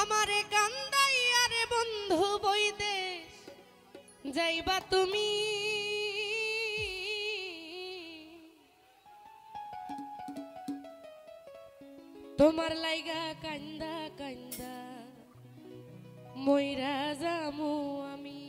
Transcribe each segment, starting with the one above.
আমারে কান্দাইয়া রে বন্ধু বৈদেশ যাইবা তুমি তোমার লাইগা কান্দা কান্দা মইরা যামু আমি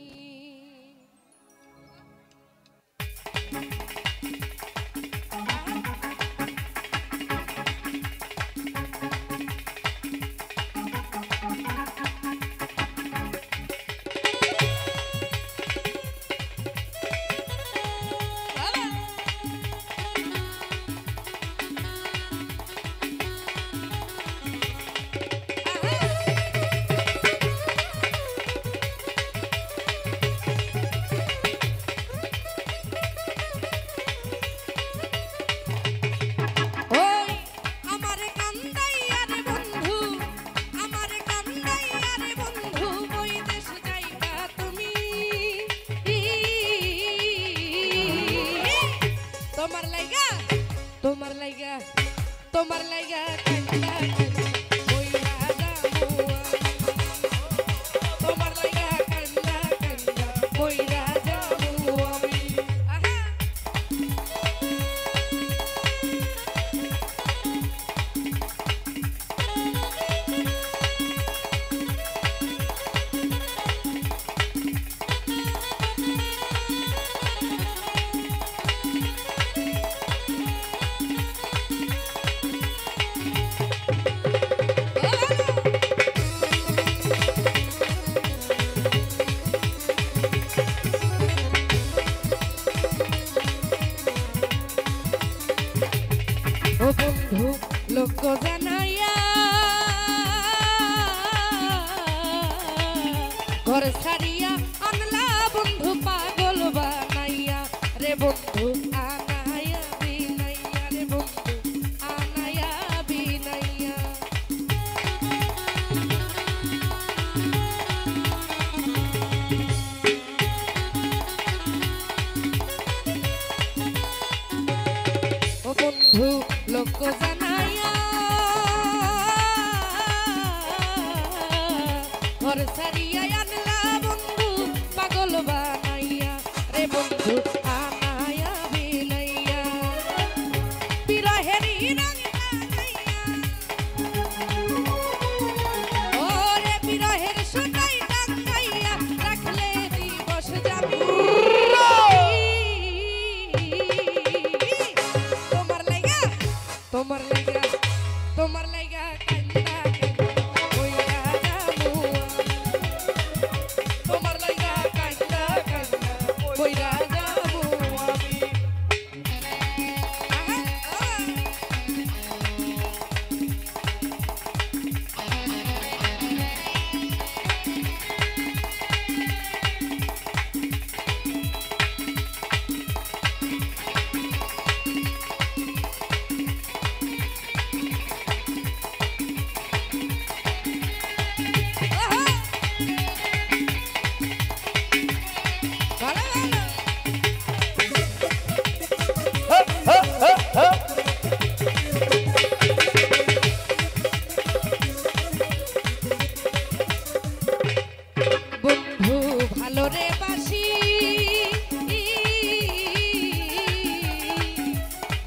তোমার লাইগা কান্দা মইরা যামু তোমার লাইগা কান্দা কান্দা মইরা যামু আমি ও বন্ধু লোক জানাইয়া ঘর ছাড়িয়া আনলা বন্ধু পাগল বানাইয়া রে বন্ধু আনাইয়া বিনাইয়া রে বন্ধু আনাইয়া বিনাইয়া ও বন্ধু লোক জানাইয়া ঘর ছাড়িয়া আনলা বন্ধু পাগল বানাইয়া রে বন্ধু আনাইয়া বিনাইয়া বিরহেরি রং লাগাইয়া ওরে বিরহের সোনাই টাঙ্গাইয়া রাখলে দিবস যাবি তোমার লাইগা কান্দা মইরা যামু তোমার লাইগা কান্দা কান্দা মইরা যামু আমি বন্ধু ভালো রে বাসি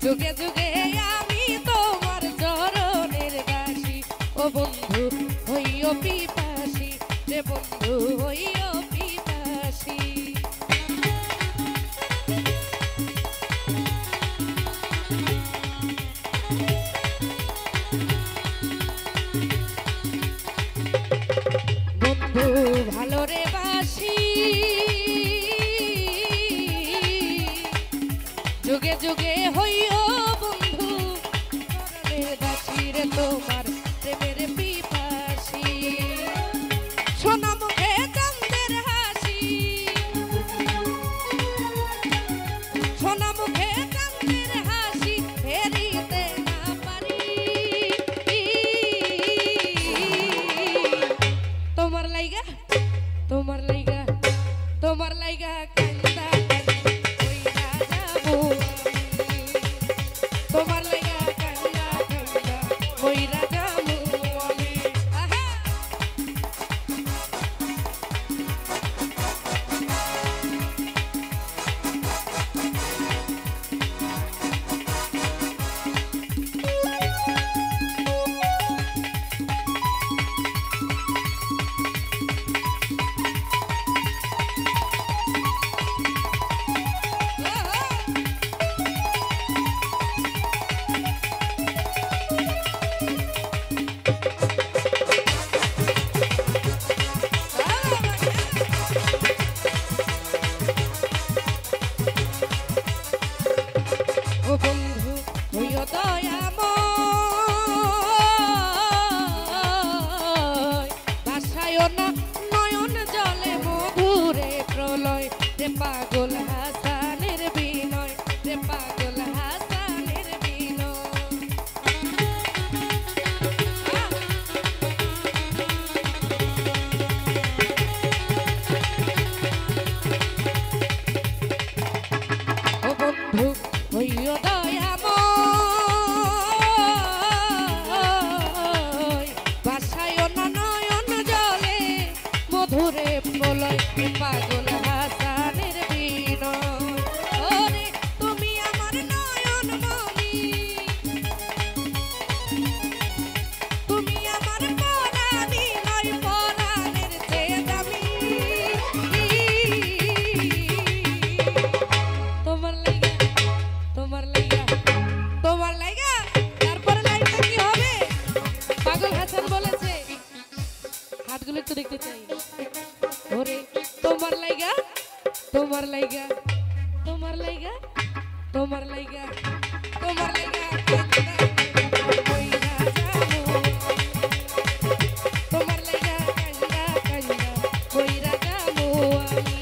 যুগে যুগে আমি তোমার চরণের দাসী ও বন্ধু হইও পিপাসী রে বন্ধু হইও পিপাসী বন্ধু ভালো রে বাসি যুগে যুগে হইও বন্ধু চরণের দাসী রে তোমার প্রেমের পিপাসী সোনা মুখে চাঁদের হাসি বলেছে হাতগুলো একটু দেখতে চাই ওরে তোমার লাইগা তোমার লাইগা তোমার লাইগা তোমার লাইগা তোমার লাইগা কইরা যাবো তোমার লাইগা কান্না কান্না কইরা যাবো আমি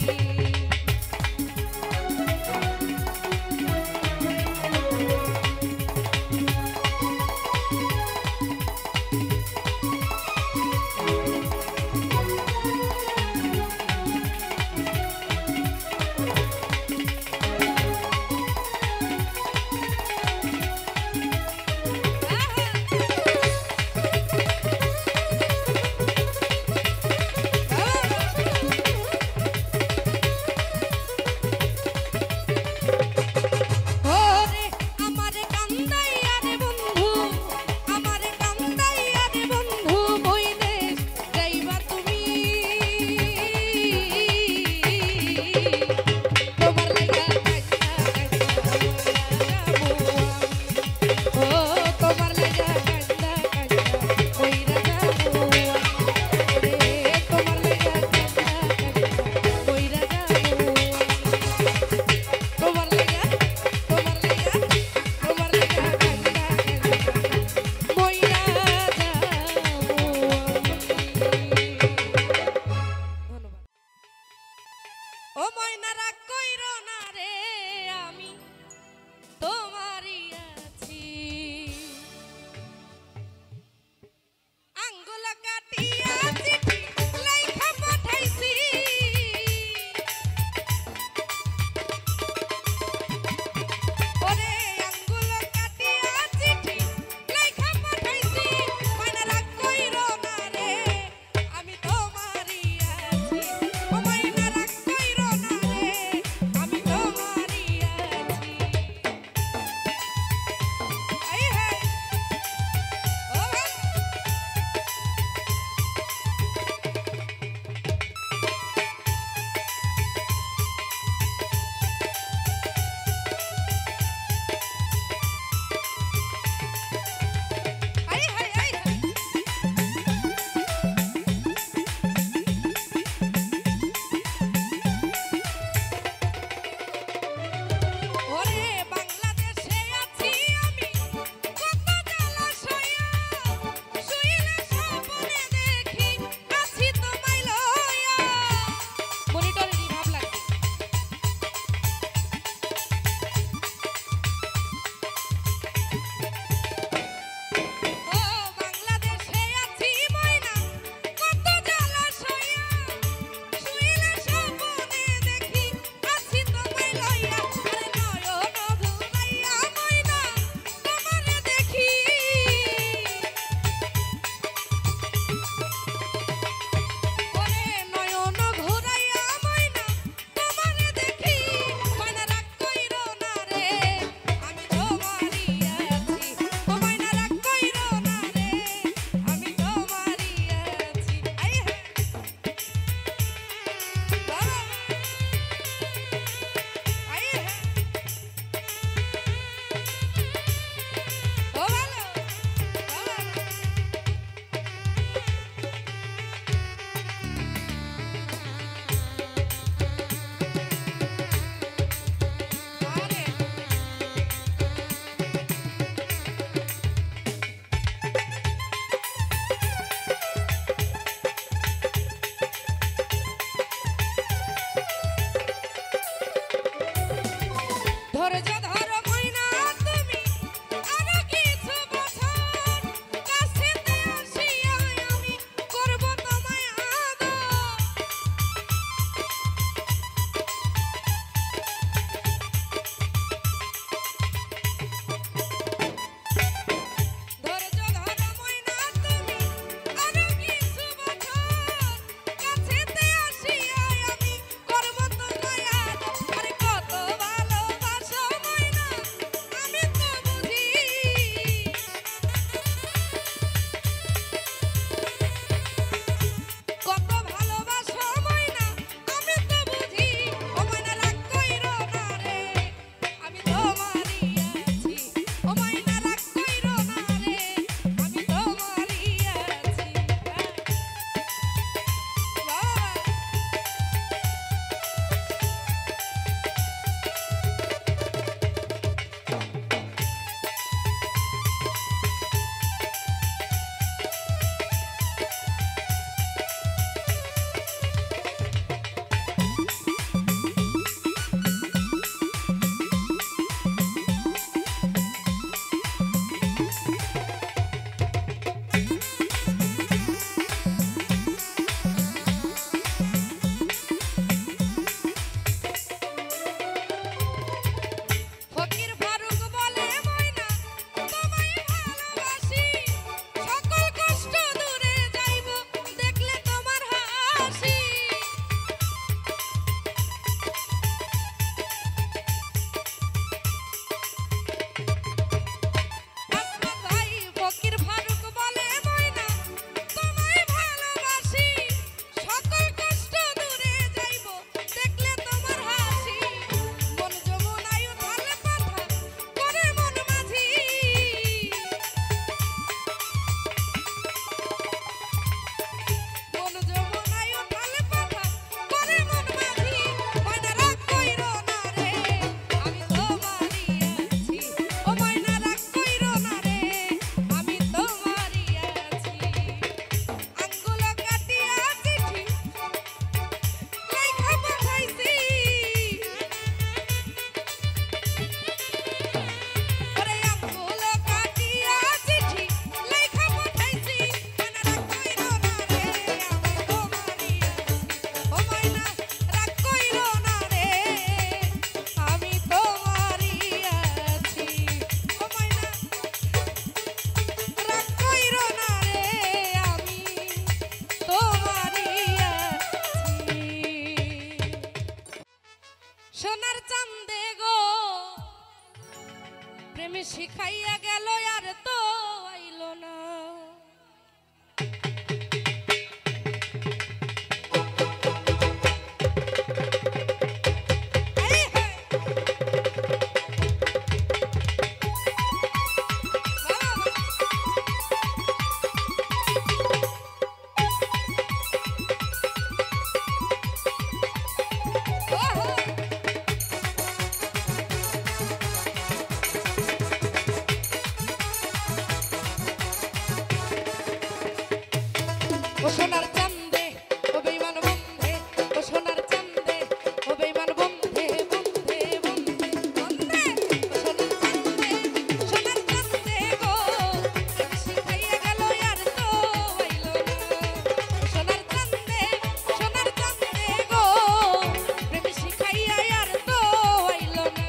শিখাইয়া গেল আর তো আইলো না। ও সোনার চান্দে ও বেঈমান বন্ধে, ও সোনার চান্দে ও বেঈমান বন্ধে, বন্ধে বন্ধে বন্ধে, ও সোনার চান্দে সোনার চান্দে গো, প্রেম শিখাইয়া গেল আর তো আইলো না। সোনার চান্দে গো, প্রেম শিখাইয়া আর তো আইলো না।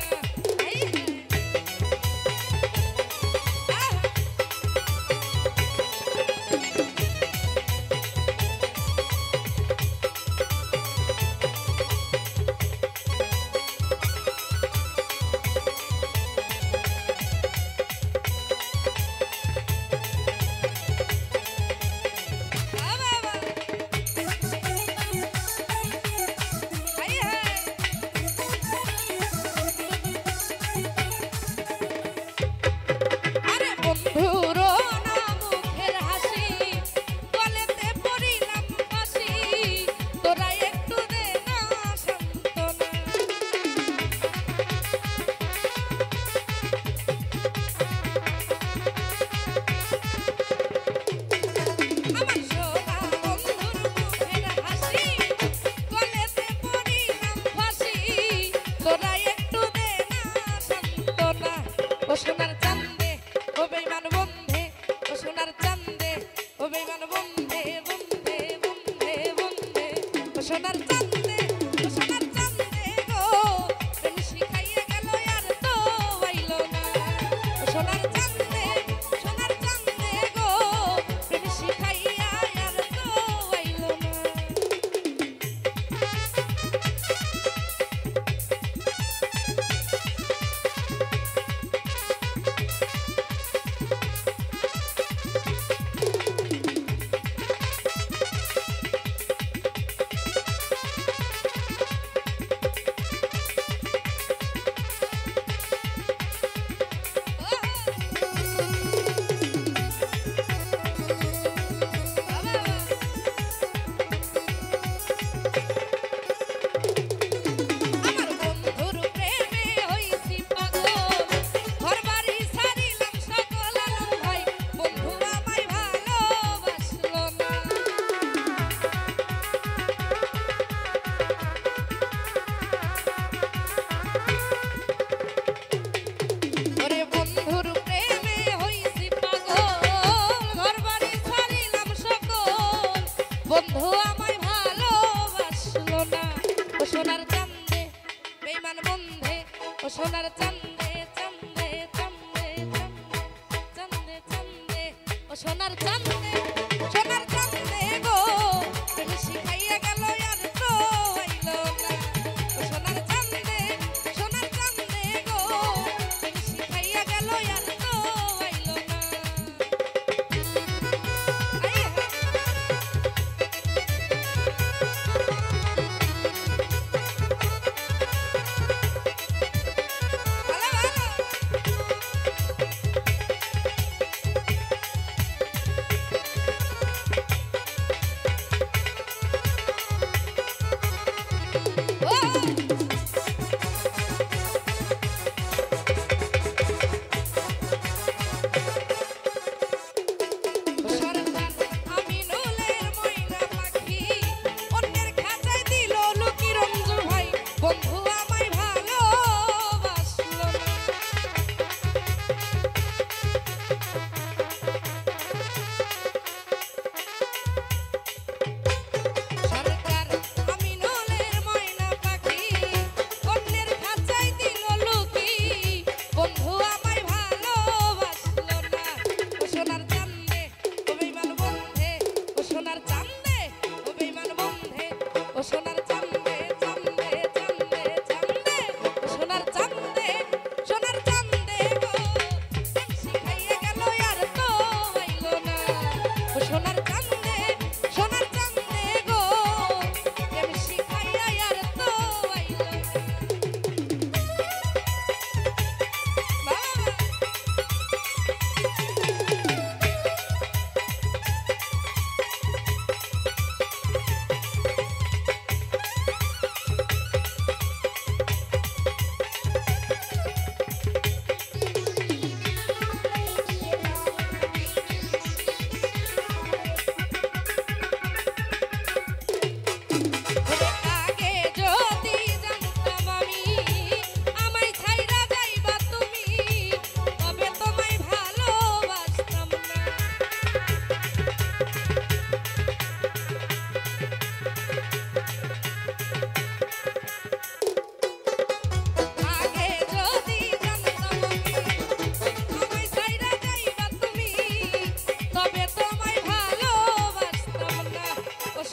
বন্ধুরো না মুখের হাসি, গলেতে পড়িলাম ফাঁসি, তোরা একটু দে না সান্ত্বনা। আমার সোনা বন্ধুর মুখের হাসি, গলেতে পড়িলাম ফাঁসি, তোরা একটু দে না সান্ত্বনা। ও সোনার চান্দে ও বেঈমান বন্ধে, ও সোনার চান্দে ও বেঈমান বন্ধে, বন্ধে বন্ধে বন্ধে, ও সোনার চান্দে গো, প্রেম শিখাইয়া গেল আর তো আইলো না। ও সোনার চান্দে গো, প্রেম শিখাইয়া আর তো আইলো না। বন্ধু আমায় ভালোবাসলো না। ও সোনার চান্দে বেঈমান বন্ধে, ও সোনার চান্দে চান্দে চান্দে চান্দে চান্দে, ও সোনার চান্দে গো, প্রেম শিখাইয়া গেল আর তো আইলো না। ও সোনার চান্দে গো, প্রেম শিখাইয়া গেল আর তো আইলো না।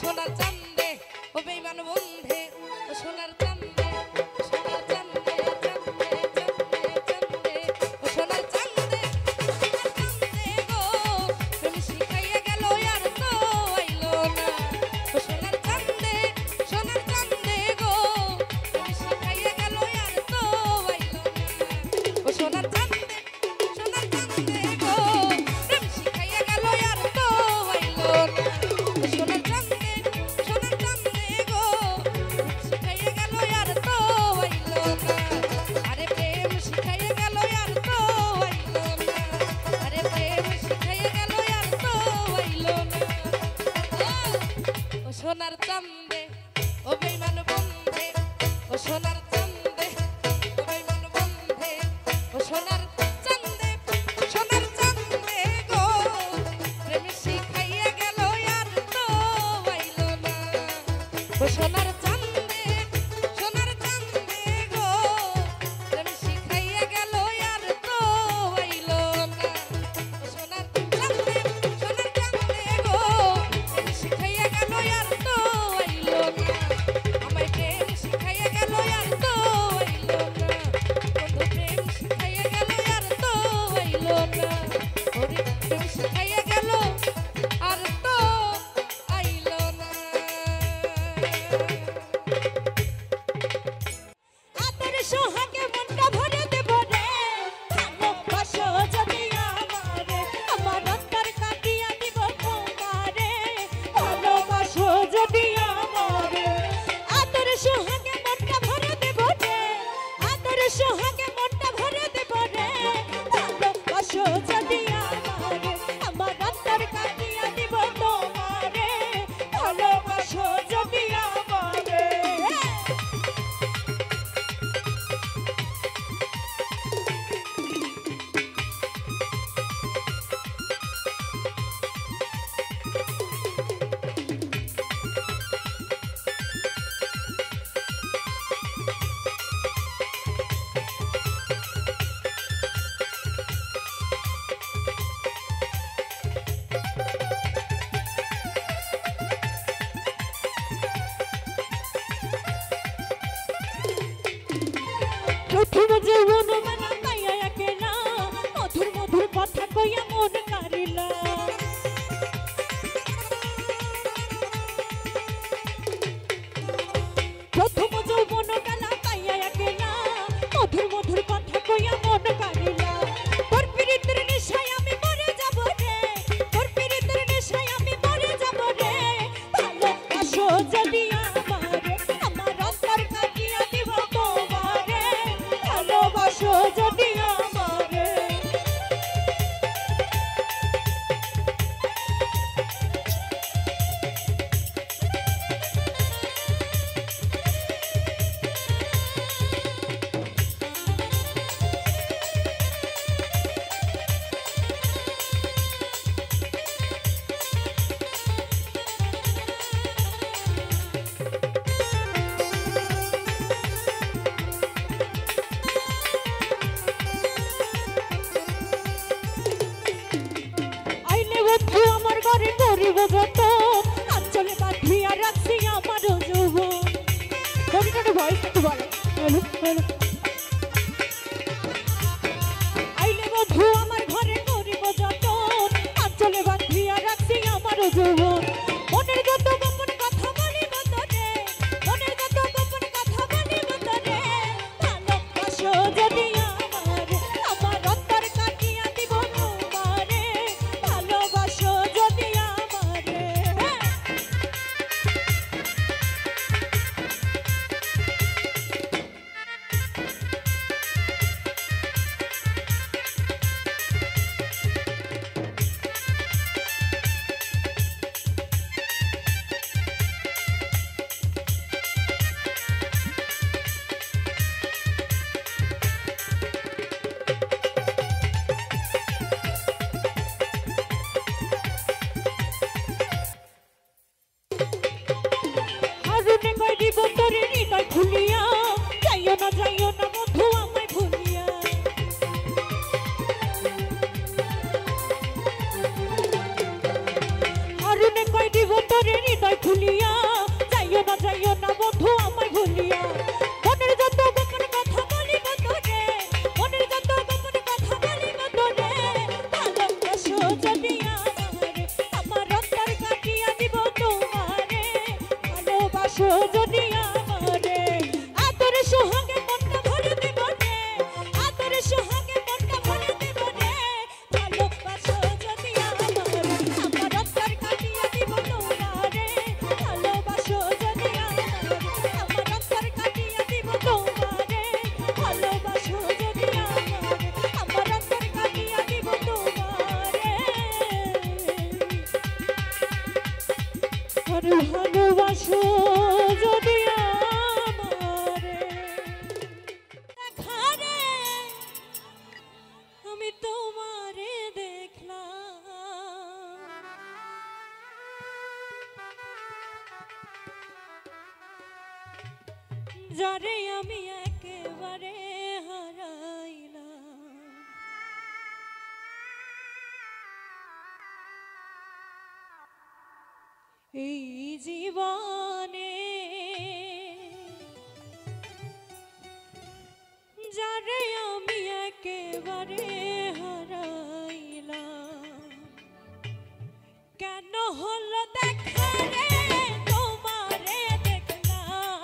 সোনার চান্দে ও বেঈমান বন্ধে ও সোনার চান্দে সোনার চান্দে চান্দে চান্দে চান্দে ও সোনার চান্দে গো তুমি শিখাইয়া গেল আর তো আইলো না ও সোনার চান্দে গো তুমি শিখাইয়া গেল আর তো আইলো না ও সোনার চান্দে গো তুমি শিখাইয়া গেল আর তো আইলো না ও সোনার চান্দে গো শিখাইয়া গেল আর তো আইলো না আরে প্রেম শিখাইয়া গেল আর তো আইলো না আরে প্রেম শিখাইয়া গেল আর তো আইলো না ও সোনার চান্দে ও বেঈমান বন্ধে ও সোনার চান্দে ও বেঈমান বন্ধে ও সোনার চান্দে গো প্রেম শিখাইয়া গেল আর তো আইলো না ও সোনার চান্দে গো প্রেম শিখাইয়া গেল আর তো আইলো না ও সোনার চান্দে গো প্রেম শিখাইয়া গেল আর তো আইলো না আমায় প্রেম শিখাইয়া গেল আর তো আইলো না বন্ধু প্রেম শিখাইয়া গেল আর তো আইলো না ওরে প্রেম শিখাইয়া গেল আর তো আইলো না আদর সোহাগে মনটা ভরে দেব রে ভালোবাসো যদি আমারে আমার অন্তর কাটিয়া দিব তোমারে ভালোবাসো যদি আমারে আদর সোহাগে মনটা ভরে দেব রে আদর সোহাগে মনটা ভরে দেব রে ভালোবাসো যদি আমারে আমার অন্তর কাটিয়া দিব তোমারে ভালোবাসো যদি আমারে প্রথম যৌবন মানা পাইয়া একেলা মধুর মধুর কথা কইয়া মন কারিলা প্রথম যৌবন মেলা পাইয়া একেলা মধুর মধুর কথা কইয়া মন কারিলা তোর পিরিতের নেশায় আমি মরে যাব রে তোর পিরিতের নেশায় আমি মরে যাব রে ভালোবাসো যদি আমারে আমার অন্তর কাটিয়া দিব তোমারে ভালোবাসো ভালোবাসো যদি আমারে আদর সোহাগে মনটা ভরে দেব রে আদর সোহাগে মনটা ভরে দেব রে ভালোবাসো যদি আমারে আমার অন্তর কাটিয়ে দিব তোমারে ভালোবাসো যদি আমারে আমার অন্তর কাটিয়ে দিব তোমারে ভালোবাসো যদি আমারে আমার অন্তর কাটিয়ে দিব তোমারে আর ভালোবাসো যদি আমারে দেখারে আমি তোমারে দেখলাম যারে আমি একেবারে হারাইলাম এই জীবনে যারে আমি একেবারে হারাইলাম কেন হলো দেখা রে তোমারে দেখলাম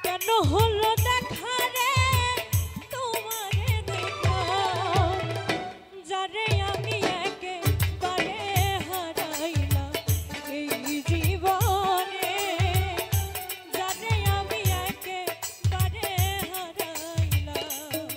কেন হলো দেখা রে তোমারে দেখলাম যারে আমি একেবারে হারাইলাম এই জীবনে যারে আমি একেবারে হারাইলাম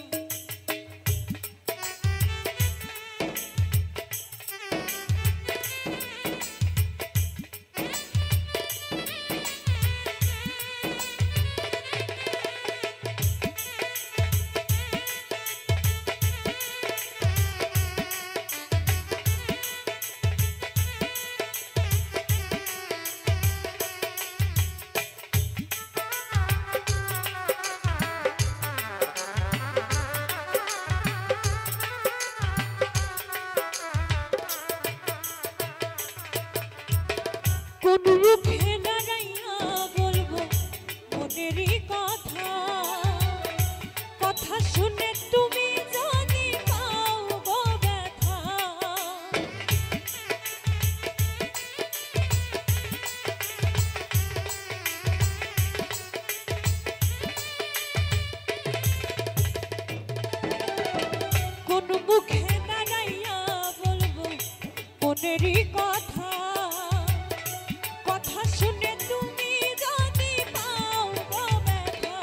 কোন মুখে দাঁড়াইয়া বলবো মনেরই কথা কথা শুনে তুমি যদি পাও গো ব্যথা কোন মুখে দাঁড়াইয়া বলবো মনেরই কথা কথা শুনে তুমি যদি পাও গো ব্যথা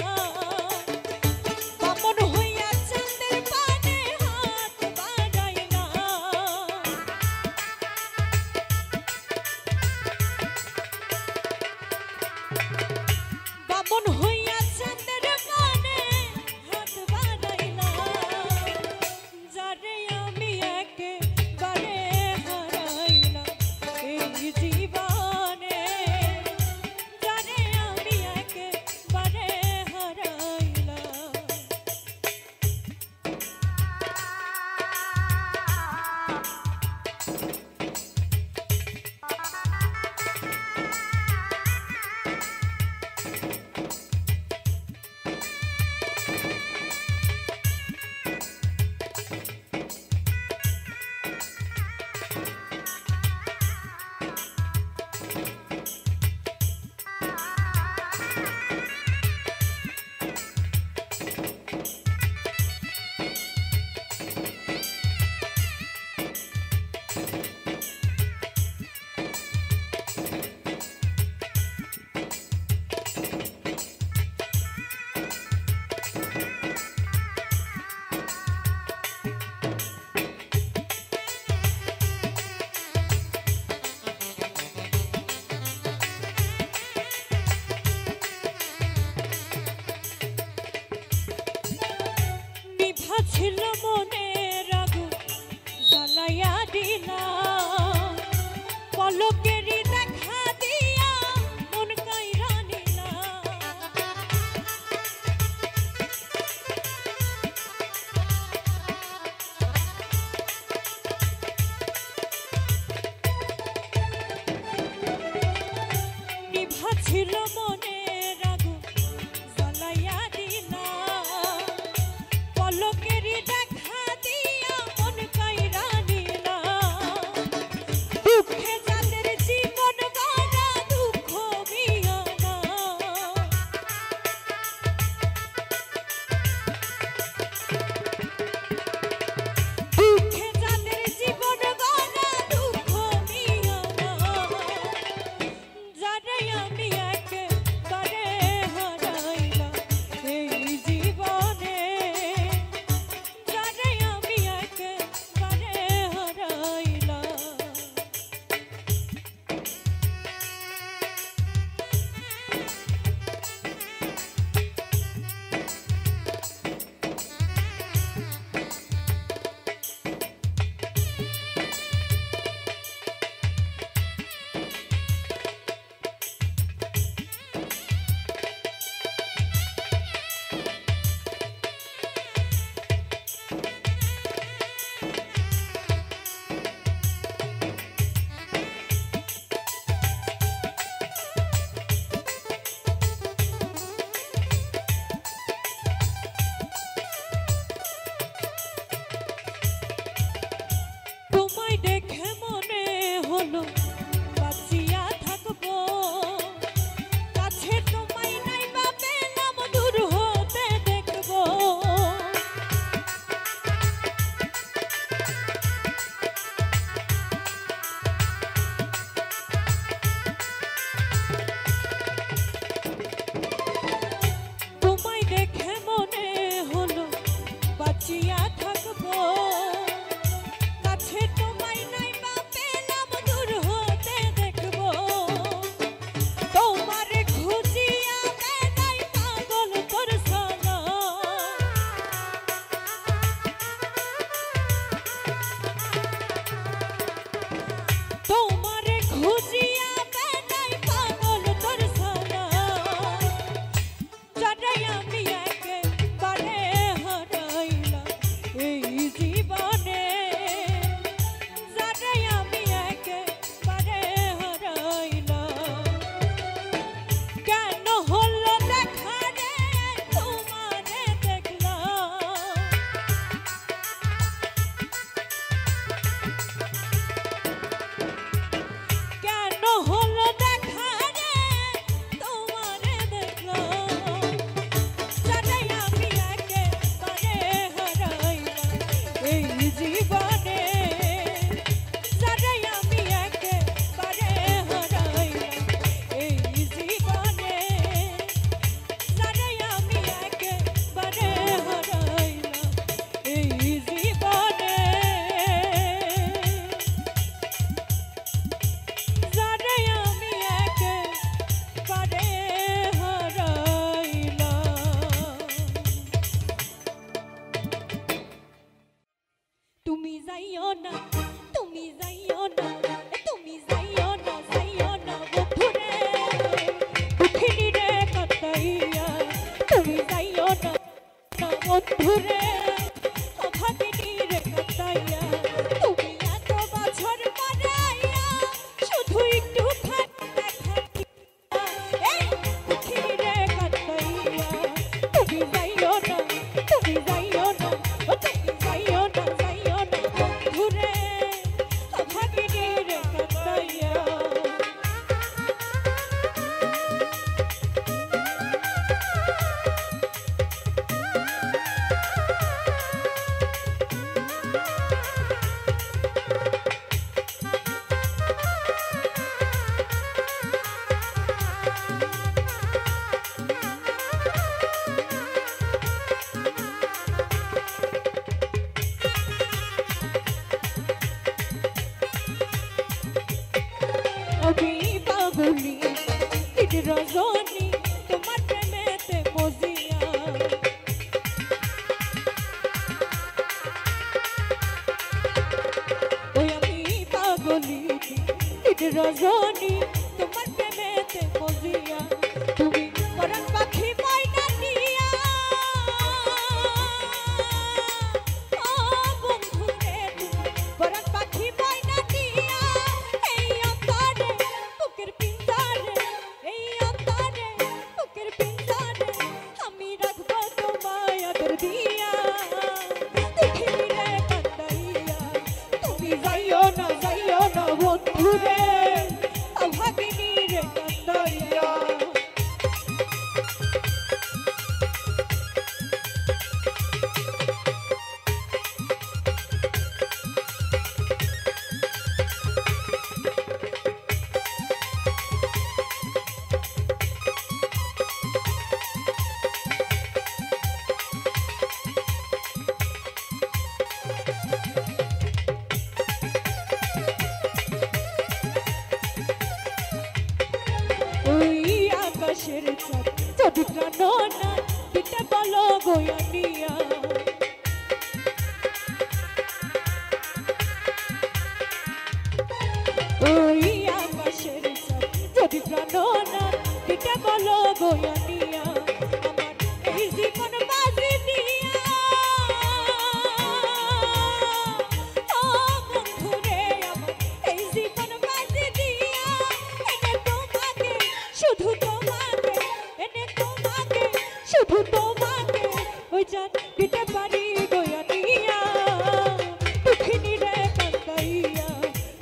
বামন হইয়া চাঁদের পানে হাত বাড়াইলা বামন হইয়া চাঁদের পানে হাত বাড়াইলা যারে আমি একেবারে হারাইলাম তুমি যাইও না, তুমি যাইও না, তুমি যাইও না, যাইও না বন্ধুরে দুঃখিনী রে কাটাইয়া। তুমি যাইও না বন্ধুরে অভাগিনী রে কাটাইয়া। তুমি এত বছর পরে আইয়া শুধু একটু দেখা এই দুঃখিনী রে কাটাইয়া। তুমি যাইও না, তুমি যাইও না, তুমি যাইও না, যাইও না বন্ধুরে অভাগিনী রে কাটাইয়া। আমি পাগলি দিন রজনী তোমার প্রেমেতে মজিয়া। ওই আমি পাগলি দিন রজনী তোমার প্রেমেতে মজিয়া। তুমি পরাণ পাখি ময়না নিয়া ও বন্ধুরে তুমি পরাণ পাখি ময়না নিয়া এই অন্তরে বুকের পিঞ্জরে, এই অন্তরে বুকের পিঞ্জরে আমি রাখবো তোমায় আদর দিয়া। দুঃখিনী রে কাটাইয়া। তুমি যাইও না, যাইও না বন্ধুরে অভাগিনী রে কাটাইয়া। ওই আকাশের চাঁদ যদি প্রাণ না দিতে বলো গোয়ানিয়া। ওই আকাশের চাঁদ যদি প্রাণ না দিতে বলো গোয়ানিয়া। আমার এই জীবন বাজি দিয়া ও বন্ধুরে আমার এই জীবন বাজি দিয়া। এনে তোমাকে শুধু তোমাকে, এনে তোমাকে শুধু তোমাকে ওই জান দিতে পারি গোয়ানিয়া। দুঃখিনী রে কাটাইয়া।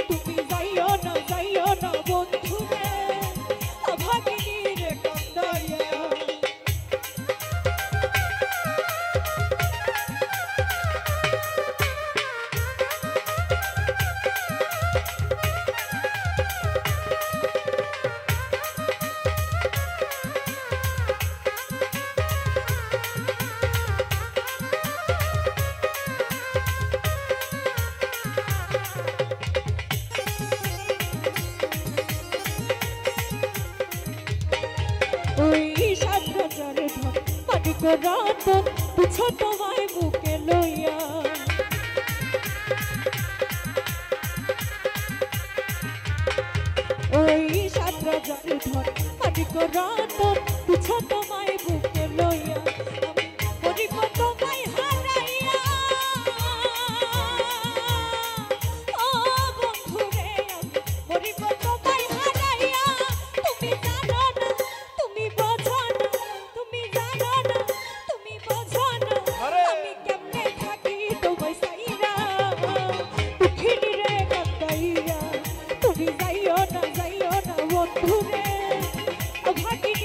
তুমি যাইও না, যাইও না বন্ধুরে অভাগিনী রে কাটাইয়া। ওই সাত রাজার ধন মানিক রতন পুছো তোমায় বুকে লইয়া। ওই সাত রাজার ধন মানিক রতন পুছো তোমায় বুকে লইয়া। আমি মরিব তোমায় হারাইয়া ও বন্ধুরে আমি মরিব তোমায় হারাইয়া। তুমি জানো না, তুমি বোঝো না, তুমি জানো না, তুমি বোঝো না আমি কেমনে থাকি তোমায় সাইরা। দুঃখিনী রে কাটাইয়া। তুমি যাইও না, যাইও না বন্ধুরে অভাগিনী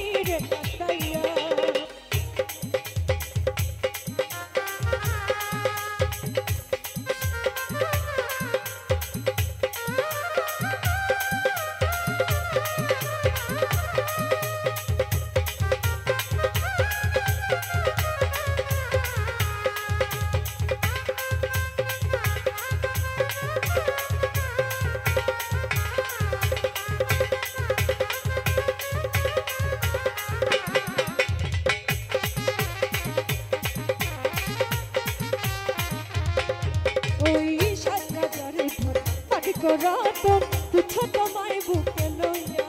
রতন তুচ্ছ তোমায় বুকে লইয়া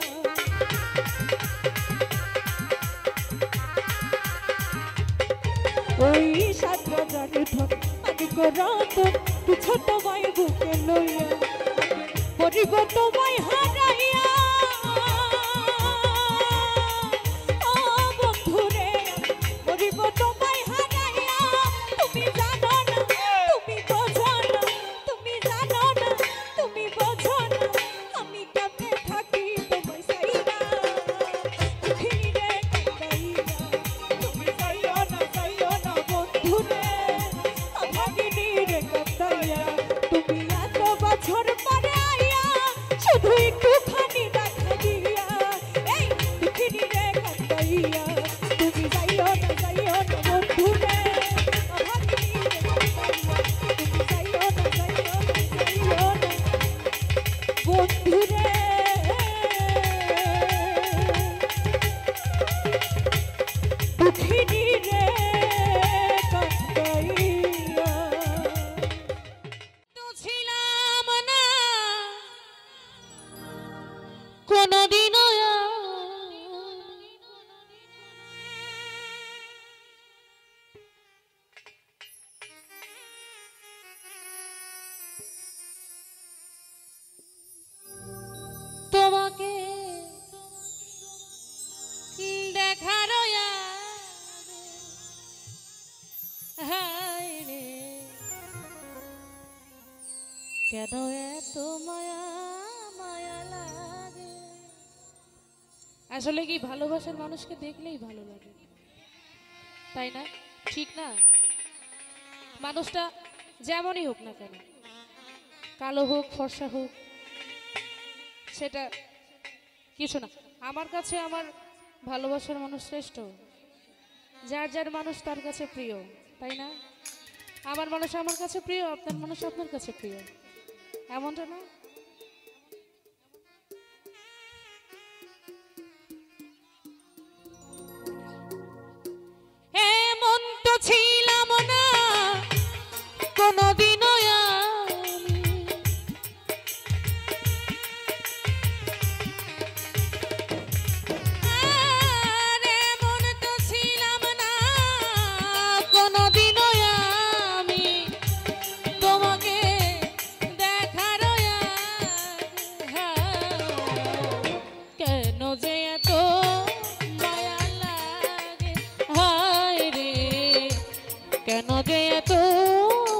ওই সাত রাজার ধন মালিক রতন তুচ্ছ তোমায় বুকে লইয়া পরিব তোমায় হারাইয়া ও বন্ধুরে পরিব তোমায় হারাইয়া তুমি জানো না তুমি বোঝো না তুমি জানো না তুমি বোঝো না আমি কেমনে থাকি তোমায় সাইরা ফিরে কাইরা তুমি যাইও না বন্ধুরে ভাগিনী রে কাইরা তুমি এত বছর পরে আইয়া শুধু একটুখানি দেখা দিয়া এই দুঃখিনী রে কাইরা তুমি যাইও না বন্ধুরে ভাগিনী রে কাইরা তুমি যাইও না বন্ধুরে দুঃখিনী রে কাইরা তো ছিলাম না কোনদিনও তোমাকে দেখার হায় রে কেন এত মায়া মায়া লাগে আসলে কি ভালোবাসার মানুষকে দেখলেই ভালো লাগে তাই না ঠিক না মানুষটা যেমনই হোক না কেন কালো হোক ফর্সা হোক সেটা কিছু না আমার কাছে আমার ভালোবাসার মানুষ শ্রেষ্ঠ যার যার মানুষ তার কাছে প্রিয় তাই না আমার মানুষ আমার কাছে প্রিয় আপনার মানুষ আপনার কাছে প্রিয় এমনটা না এমন তো ছিলাম না কোনদিনও আমি আর এমন তো ছিলাম না কোনদিনও আমি তোমাকে দেখার কেন যে এত মায়া লাগে হায় রে কেন যে এত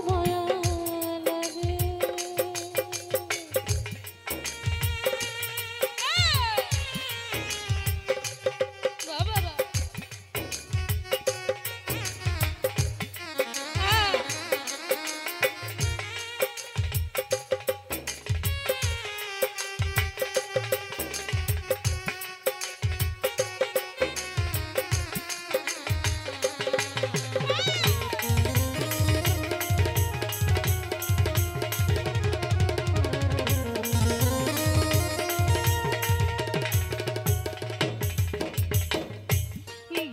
মায়া লাগে বাবা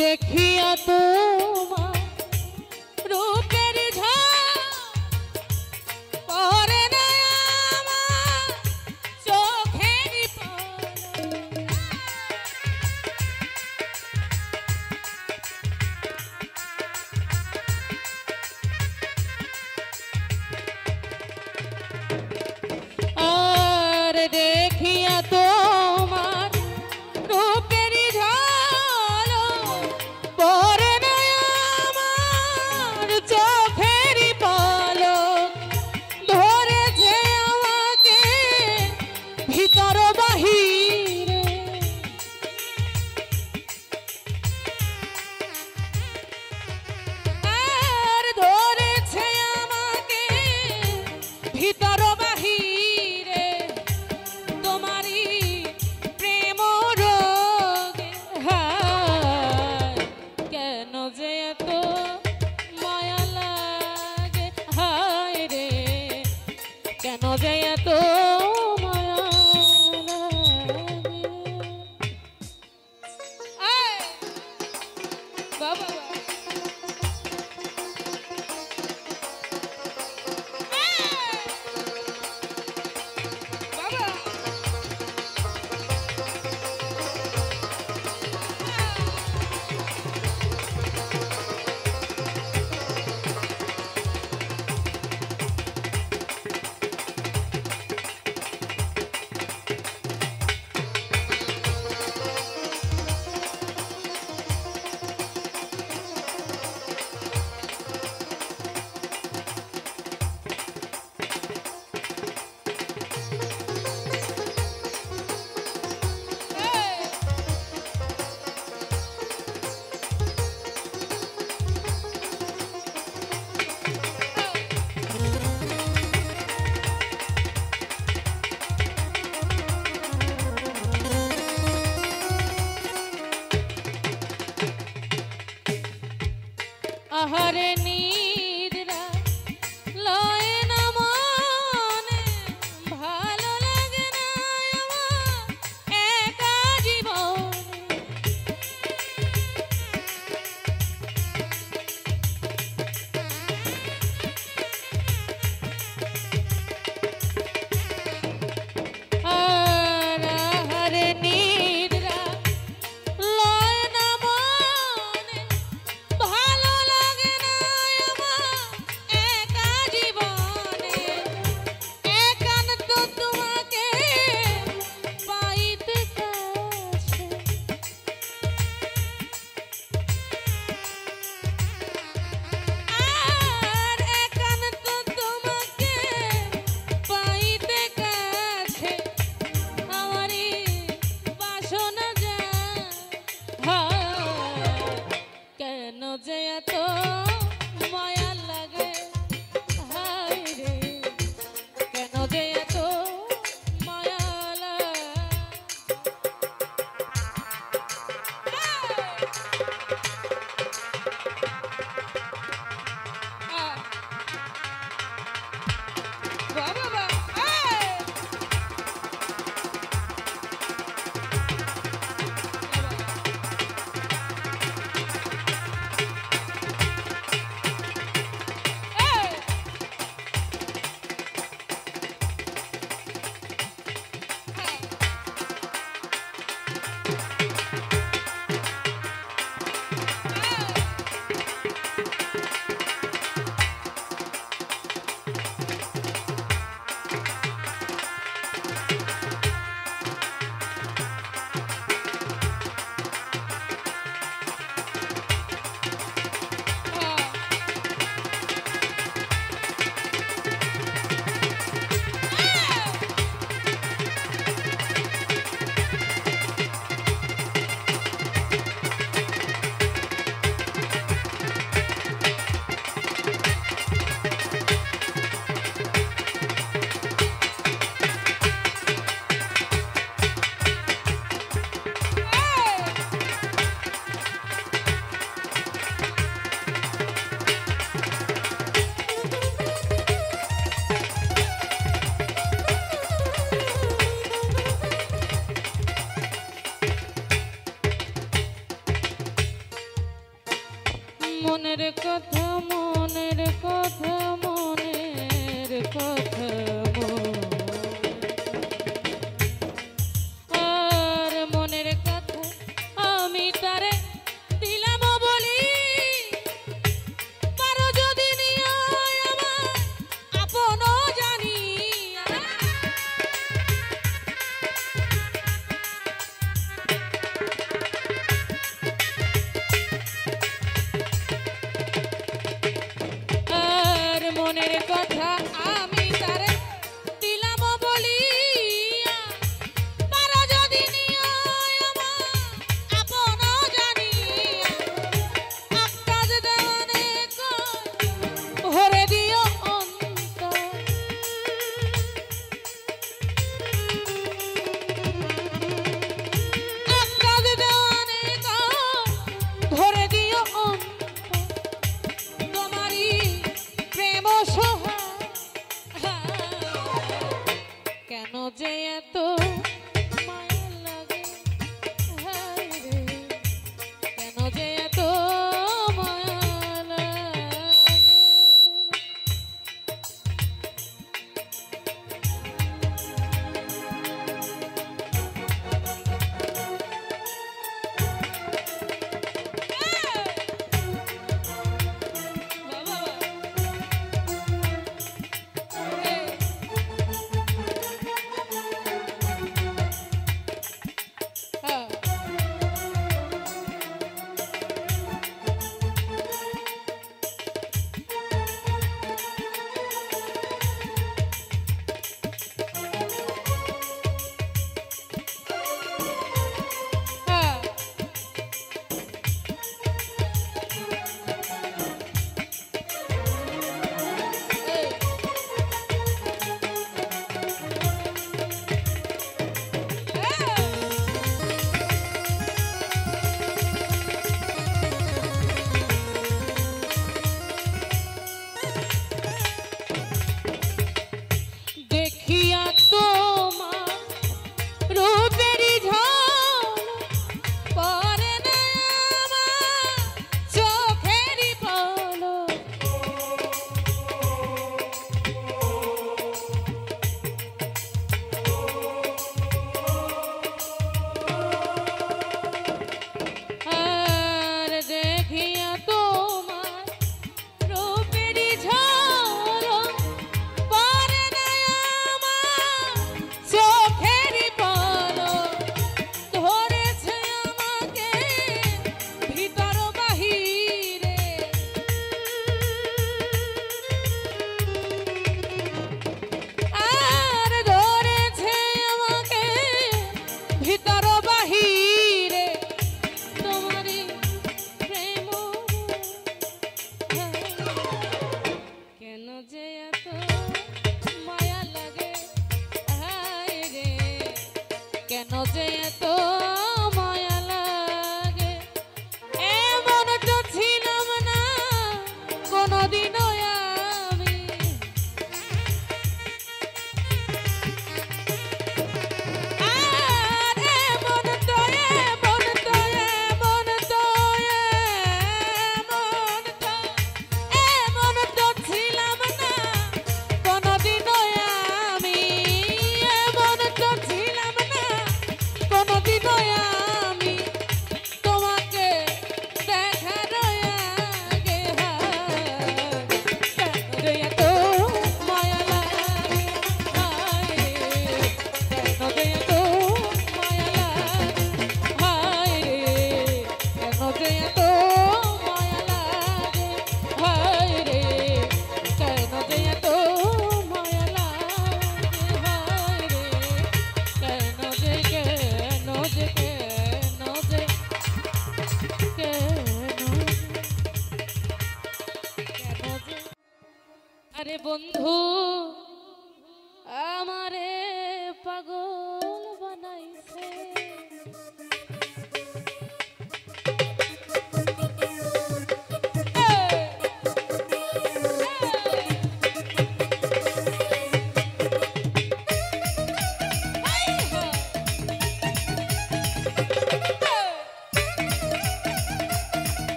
দেখিয়া তোমার রূপের ঝড় পরে না আমার চোখের আর দেখিয়া তোমার রূপের ঝলক পরে না আমার চোখের পলক ধরেছে আমাকে ভিতর বাহিরে আর ধরেছে আমাকে ভিতর বাহিরে তোমারই প্রেম রোগে হায় কেন যে এত মায়া লাগে হায় রে কেন যে এত মায়া লাগে আয় বাবা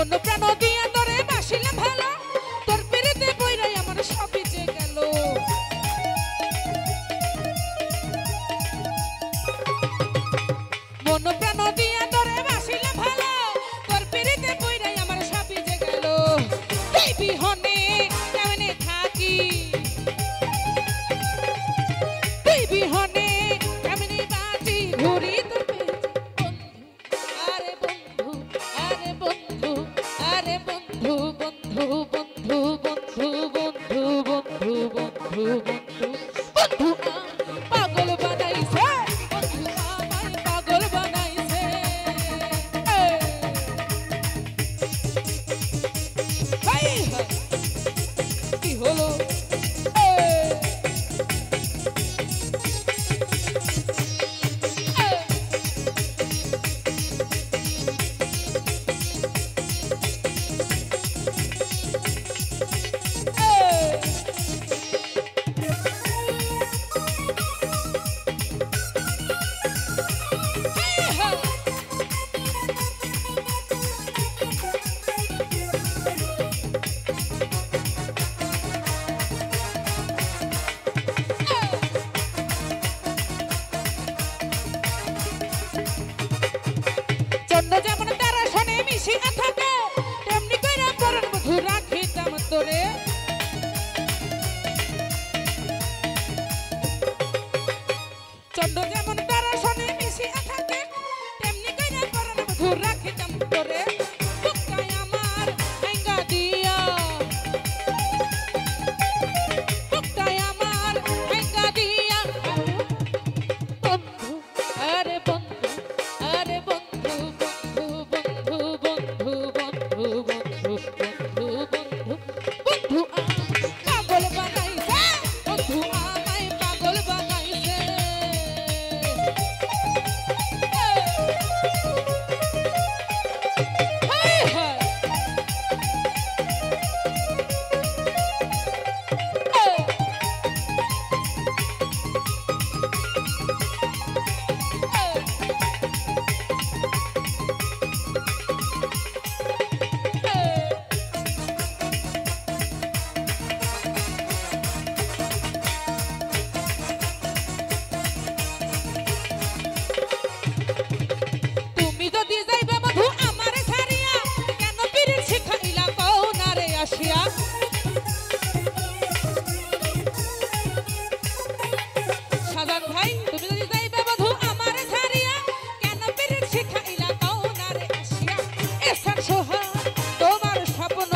মন প্রাণ দিয়া তোরে বাসিলাম ভালো তোর পিরিতে বইরাই আমার সব বেঁচে গেল মন প্রাণ দিয়া তোরে বাসিলাম ভালো তোর পিরিতে বইরাই আমার সব বেঁচে গেল এই বিহনে কেমনে থাকি এই বিহনে কেমনে বাঁচি ঘুরি তোর আরে বন্ধু আরে বন্ধু আরে বন্ধু বন্ধু বন্ধু বন্ধু বন্ধু বন্ধু বন্ধু বন্ধু বন্ধু পাগল বানাইছে বন্ধু আমায় পাগল বানাইছে এই কি হলো চন্দ্র যেমন তারা শোনে মিশিয়া থাকে তেমনি কইরা পরন মধু রাখিতাম তোরে চন্দ্র যেমন তারা শোনে মিশিয়া থাকে তেমনি কইরা পরন মধু রাখিতাম তোরে বুকটায় আমার ভাঙ্গা দিয়া বুকটায় আমার ভাঙ্গা দিয়া বন্ধু আরে বন্ধু আরে বন্ধু বন্ধু বন্ধু বন্ধু বন্ধু বন্ধু বন্ধু বন্ধু পাগল বানাইছে বন্ধু আমায় পাগল বানাইছে হায় হায় তুমি যদি যাইবে বধু আমারে ছাড়িয়া কেন পিরিত শিখাইলা কও না রে আসিয়া সাজান ভাই তুমি যদি যাইবে বধু আমারে ছাড়িয়া কেন পিরিত শিখাইলা কও না রে আসিয়া এসান সোহা তোমার স্বপ্ন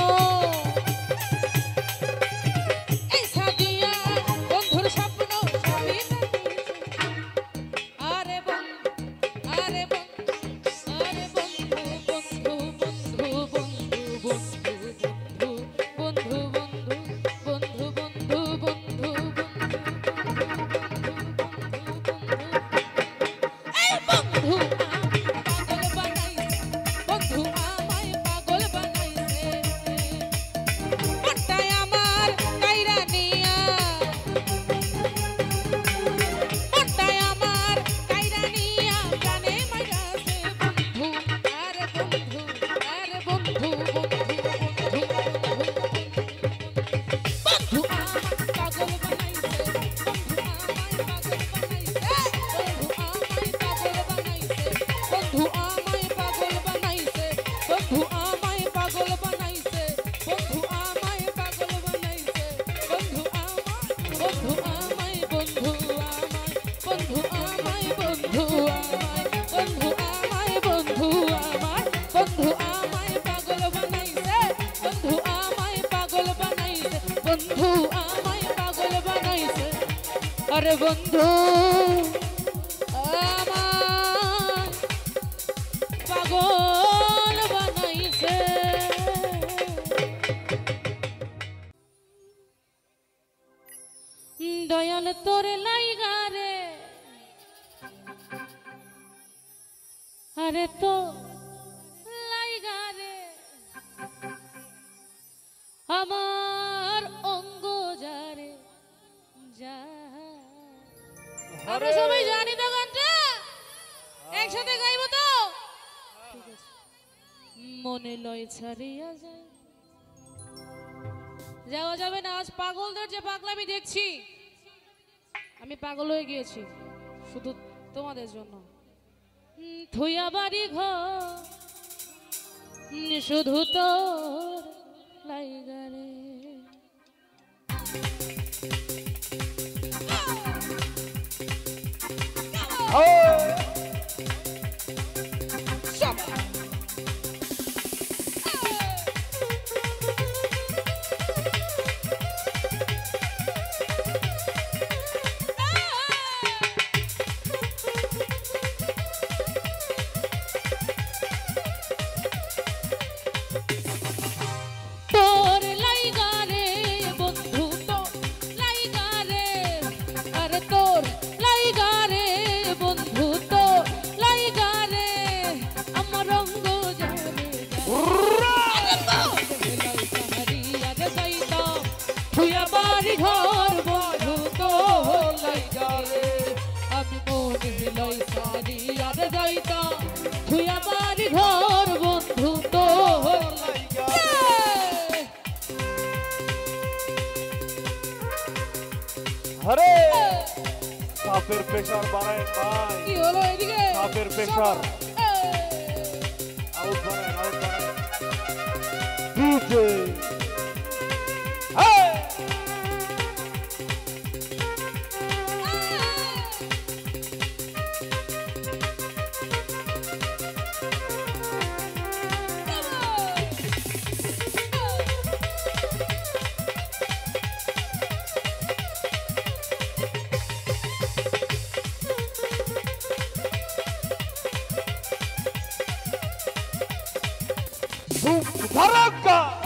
এই সাদিয়া বন্ধুর স্বপ্ন সবই আরে বন্ধু আরে বন্ধু আরে বন্ধু বন্ধু বন্ধু বন্ধু বন্ধু বন্ধু বন্ধু বন্ধু বন্ধু এই বন্ধু পাগল বানাইছে বন্ধু আমায় পাগল বানাইছে মনটায় আমার কাইরা নিয়া মনটায় আমার কাইরা নিয়া প্রাণে মাইরাছে বন্ধু আরে বন্ধু আরে বন্ধু বন্ধু বন্ধু বন্ধু আমায় পাগল বানাইছে বন্ধু আমায় পাগল বানাইছে বন্ধু আমায় পাগল বানাইছে বন্ধু আমায় পাগল বানাইছে বন্ধু আমায় বন্ধু আমায় বন্ধু আমায় বন্ধু আমায় বন্ধু আমায় বন্ধু আমায় বন্ধু আমায় পাগল বানাইছে বন্ধু আমায় পাগল বানাইছে বন্ধু আমায় পাগল বানাইছে আরে বন্ধু আমায় পাগল বানাইছে দয়াল তোরে লাইগা রে আরে তো লাইগা রে আমার অঙ্গ যারে যা আমরা সবাই জানি তো গানটা একসাথে গাইবো তো ঠিক আছে মনে লয় ছাড়িয়া যায় যাওয়া যাবে না। আজ পাগলদের যে পাগলামি দেখছি আমি পাগল হয়ে গিয়েছি শুধু তোমাদের জন্য। থুইয়া বাড়ি ঘর শুধু তোর লাইগারে। আরে সাপের প্রেসার বাড়ায় ভাই, কি হলো এদিকে? সাপের প্রেসার আউট বাড়ায়, আউট বাড়ায় ডিজে।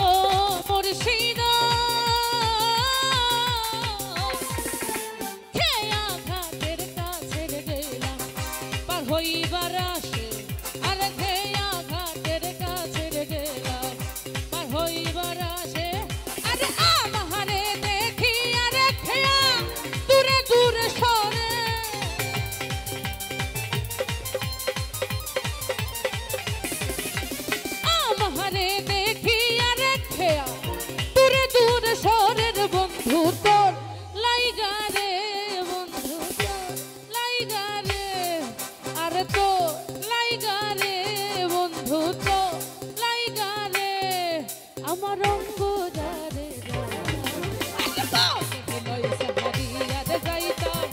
ও মুর্শিদা খেয়া ঘাটের কাছে গেলাম পার হইবার আসে। আরে খেয়া ঘাটের কাছে গেলাম পার হইবার আসে। আরে আমারে দেখি আরে খেয়া দূরে দূরে সরে। আমারে দেখি আরে খেয়া দূরে দূরে সরের বন্ধু তোর লাইগা রে, বন্ধু তোর লাইগা রে। আরে তো লাইগা রে, বন্ধু তো লাইগা রে। আমার রঙ্গ যারে যাইতাম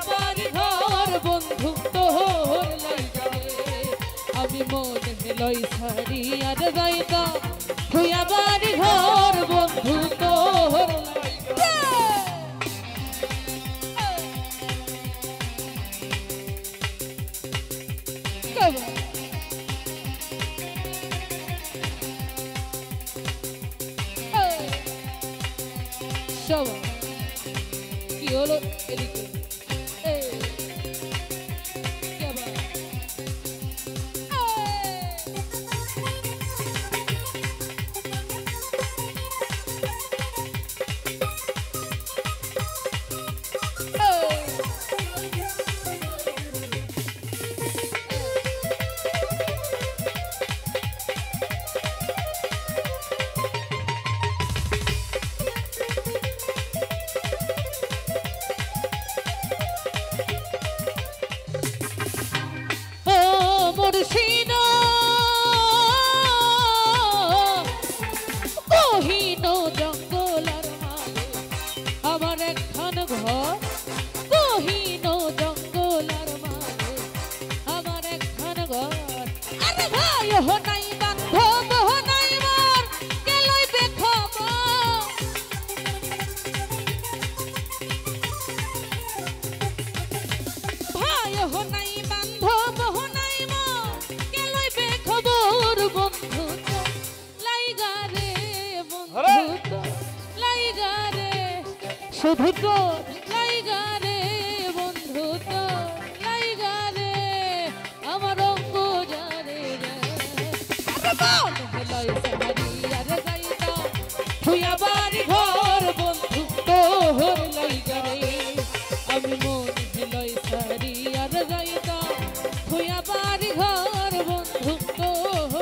বাড়ি ঘর বন্ধু তোর লাইগা রে। আমি মনে লই ছাড়িয়া যাইতাম তুইয়া বাড়ি ঘর বন্ধু তোর সবাই কি হলো এদিকে? মুর্শিদা কহিন জঙ্গলার মাঝে আমার একখান ঘর। কহিন জঙ্গলার মাঝে আমার একখান ঘর। আরে ভাই হো নাই বান্ধব হো নাই মোর গেলই দেখাব। ভাই হো নাই বান্ধব হো নাই মোর গেলই বেখবর। বন্ধু তো লাইগা রে, বন্ধু তো লাইগা রে, শুধু তো লাইগা রে, বন্ধু তো লাইগা রে। আমার অঙ্গ যারে রে লয় সাহারিয়া রে যাইতাম তুইয়া বাড়ি ঘর বন্ধু তোর লাইগা রে। আমি মনে লয় সাহারিয়া রে যাইতাম তুইয়া বাড়ি ঘর বন্ধু তোর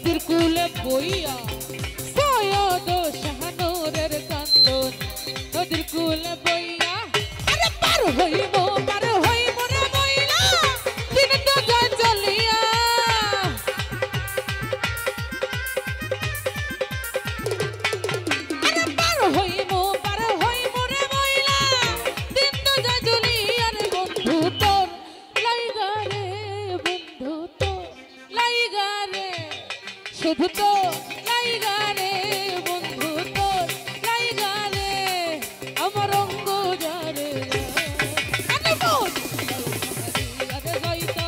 নদীর কূলে বইয়া সৈয়দ শাহনূরের কান্দন নদীর কূলে বইয়া আরে পার হইব রে ময়না দিন তো যায় চলিয়া আরে পার হইব রে ময়না দিন তো যায় চলিয়া রে বন্ধু তোর লাইগা রে বন্ধু তোর লাইগা রে শুধু তো লাইগা রে বন্ধু তোর লাইগা রে আমার অঙ্গ যারে আরে বোন আরে যাইতা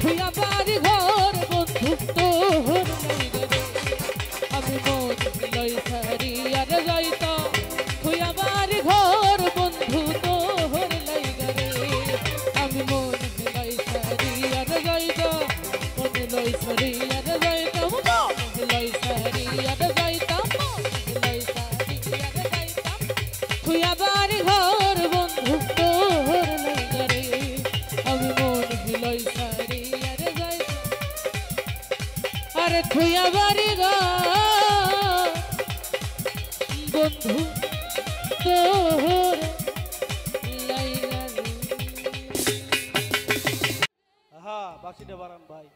তুই বাড়ি ঘর বন্ধু তোর লাইগা রে আমি মন লই সারি আরে যাইতা তুই বাড়ি ঘর বন্ধু তোর লাইগা রে আমি মন লই সারি আরে যাইতা মন লই সারি আরে যাইতা লই সারি আরে যাইতা লই সারি আরে যাইতা তুই বাড়ি ঘর বন্ধু তোর লাইগা রে আমি মন লই সারি আরে যাইতা আরে তুই বাড়ি ঘর বন্ধু তোর লাইগা রে হ্যাঁ বাসিটা বাড়ান ভাই।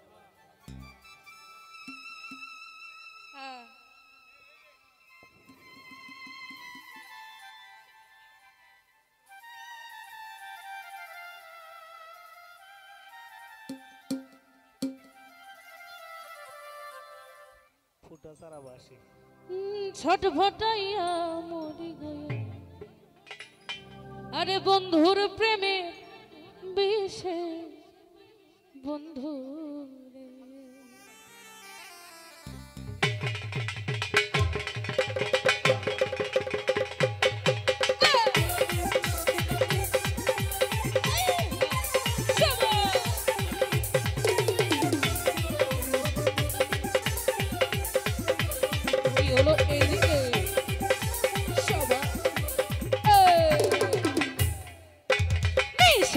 হ্যাঁ ফুটা সারা বাসি ছটফটাইয়া মরি গয়া আরে বন্ধুর প্রেমে বিষে বন্ধু রে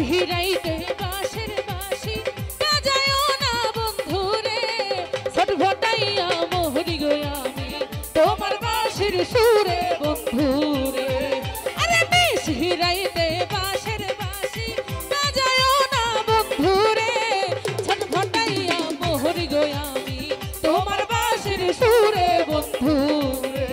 হিরাইতে বাঁশের বাঁশি বাজায়ও না বন্ধু রে ছটফটাইয়া মরি গয়া আমি তোমার বাঁশির সুরে বন্ধু রে আরে বেশ হিরাইতে বাঁশের বাঁশি বাজায়ও না বন্ধু রে ছটফটাইয়া মরি গয়া আমি তোমার বাঁশির সুরে বন্ধু রে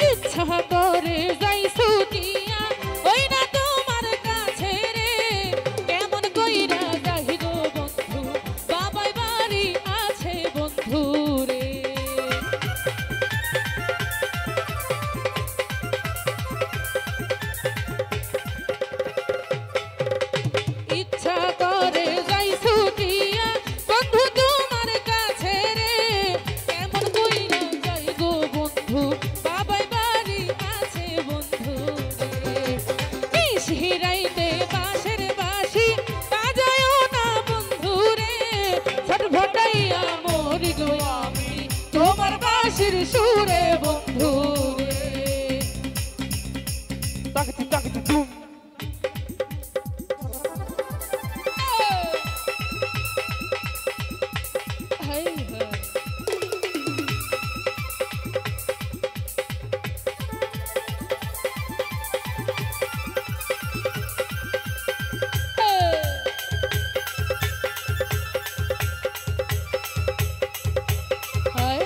ইচ্ছা করে যাই ছুটিয়া ওই না তোমার কাছে রে কেমন কইরা যাই গো বন্ধু বাবাই বাড়ি আছে বন্ধু রে ইচ্ছা করে যাই ছুটিয়া বন্ধু তোমার কাছে রে কেমন কইরা যাই গো বন্ধু বাবাই বাড়ি আছে বন্ধু রে বিষ হিরাইতে বাঁশের বাঁশি বাজায়ও না বন্ধু রে ছটফটাইয়া মরি গো আমি তোমার বাঁশির সুরে বন্ধু রে তাকতি তাকতি তুম হাই হাই হাই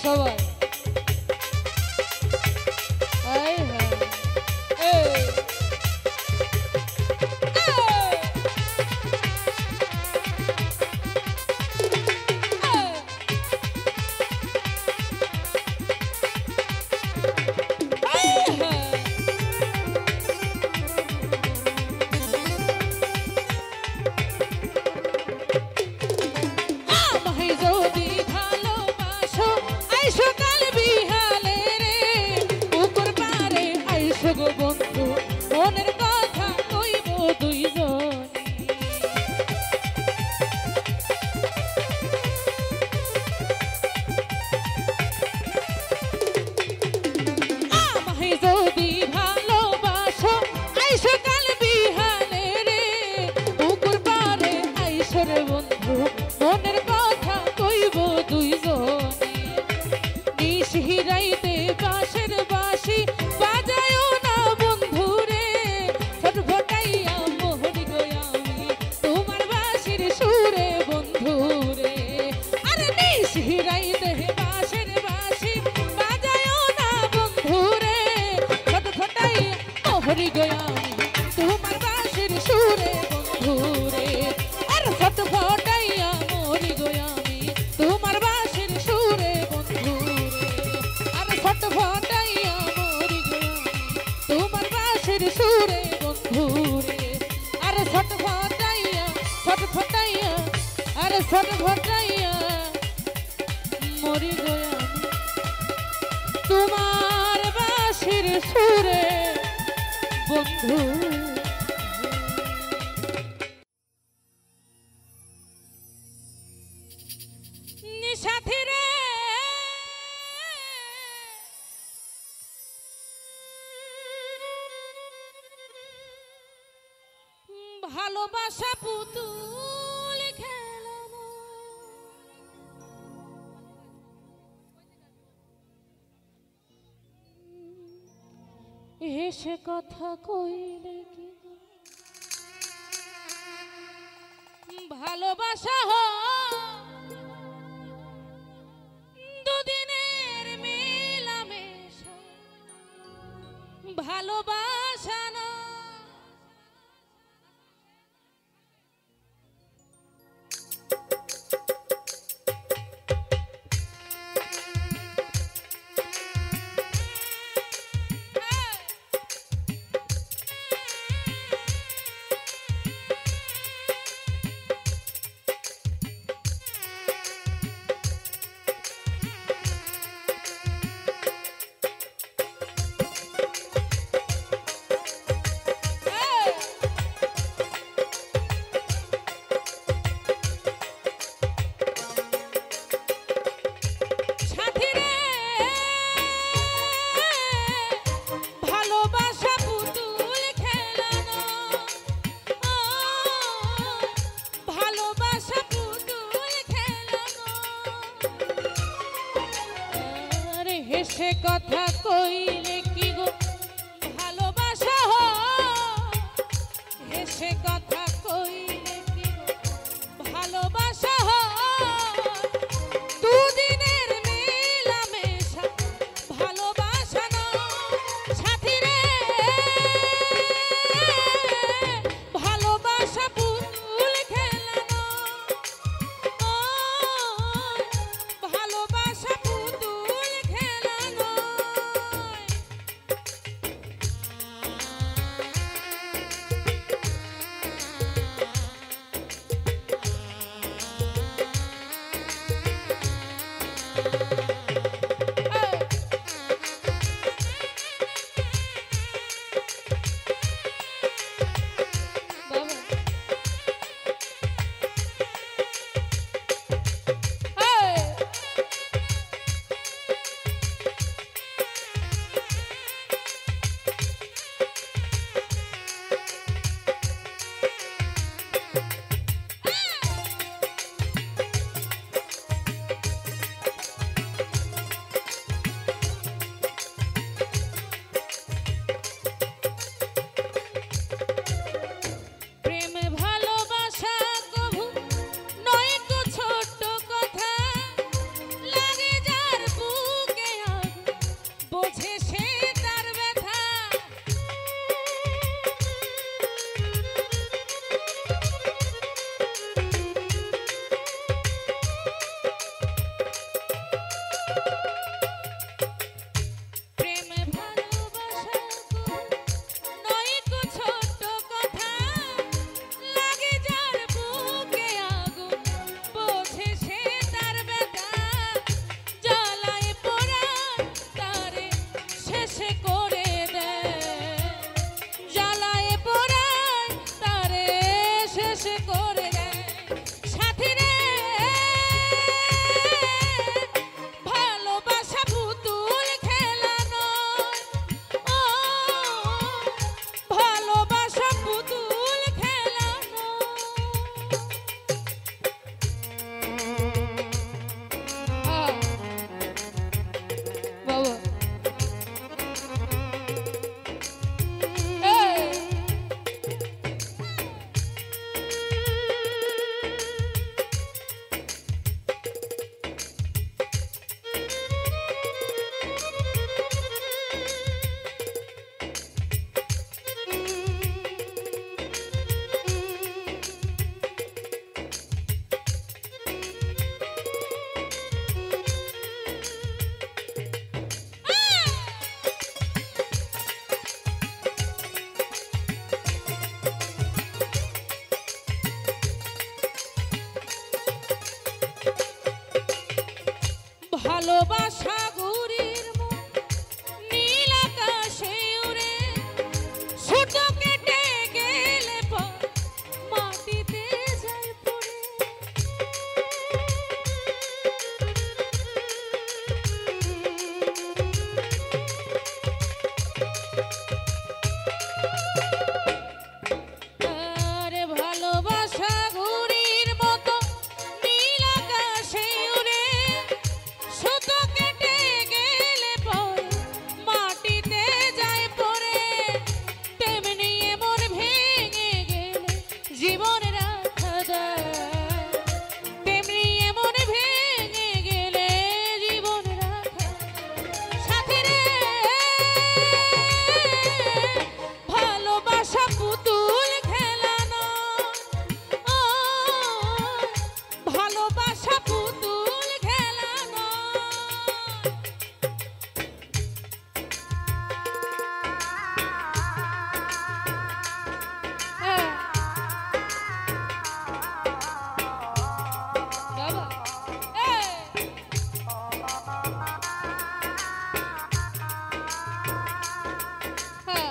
সবাই আয় হ্যাঁ এই বন্ধু মনের কথা কইব দুইজন আমায় যদি ভালোবাসো আইসো কাল বিহালে রে পুকুর পারে আইসো রে বন্ধু মনের কথা কইব দুইজনে নিশিরাইতে বাঁশের বাঁশি বাজায় হরি গয়ামি তোমার বাঁশির সুরে বন্ধুরে আর ফট ফটাইয়া মরি গয়ামি তোমার বাঁশির সুরে বন্ধুরে আর ফট ফটাইয়া মরি গয়ামি তোমার বাঁশির সুরে বন্ধুরে আর ফট ফটাইয়া আর ফট ফটাইয়া মরি গয়ামি তোমার বাঁশির সুরে বন্ধু সাথী রে ভালোবাসা পুতুল খেলানো এসে কথা কইলে কি ভালোবাসা দুদিনের মেলামেশা ভালোবাসা না হেসে কথা কইলে কি গো ভালোবাসা হেসে কথা কইলে কি গো ভালোবাসা দুদিনের মেলামেশা ভালোবাসা না সাথী রে ভালোবাসা পুতুল খেলানো ভালোবাসা পুতুল খেলানো করে দেয় সাথী রে ভালোবাসা পুতুল খেলা নয় ও ভালোবাসা পুতুল খেলা নয় বাবা ভালোবাসা ঘুরির মন নীল আকাশে উড়ে সুতো কেটে গেলে পর মাটিতে যায় পড়ে আরে ভালোবাসা ঘুরির মতো নীল আকাশে উড়ে সুতো কেটে গেলে পর মাটিতে যায় পড়ে তেমনি এমন ভেঙে গেলে জীবন রাখা যায় তেমনি এমন ভেঙে গেলে জীবন রাখা সাথী রে ভালোবাসা পুতুল খেলা নয় ও ভালোবাসা পুতুল খেলা নয় বাবা হ্যাঁ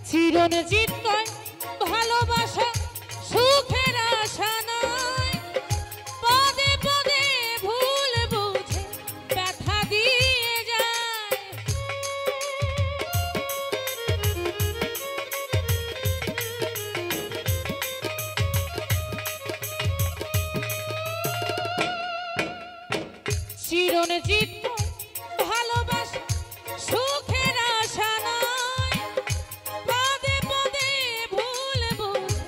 চিরঞ্জিত নয় ভালোবাসা সুখের আশা নয় পদে পদে ভুল বুঝে ব্যথা দিয়ে যায় চিরঞ্জিত নয় ভালোবাসা সুখের আশা নয় পদে পদে ভুল বুঝে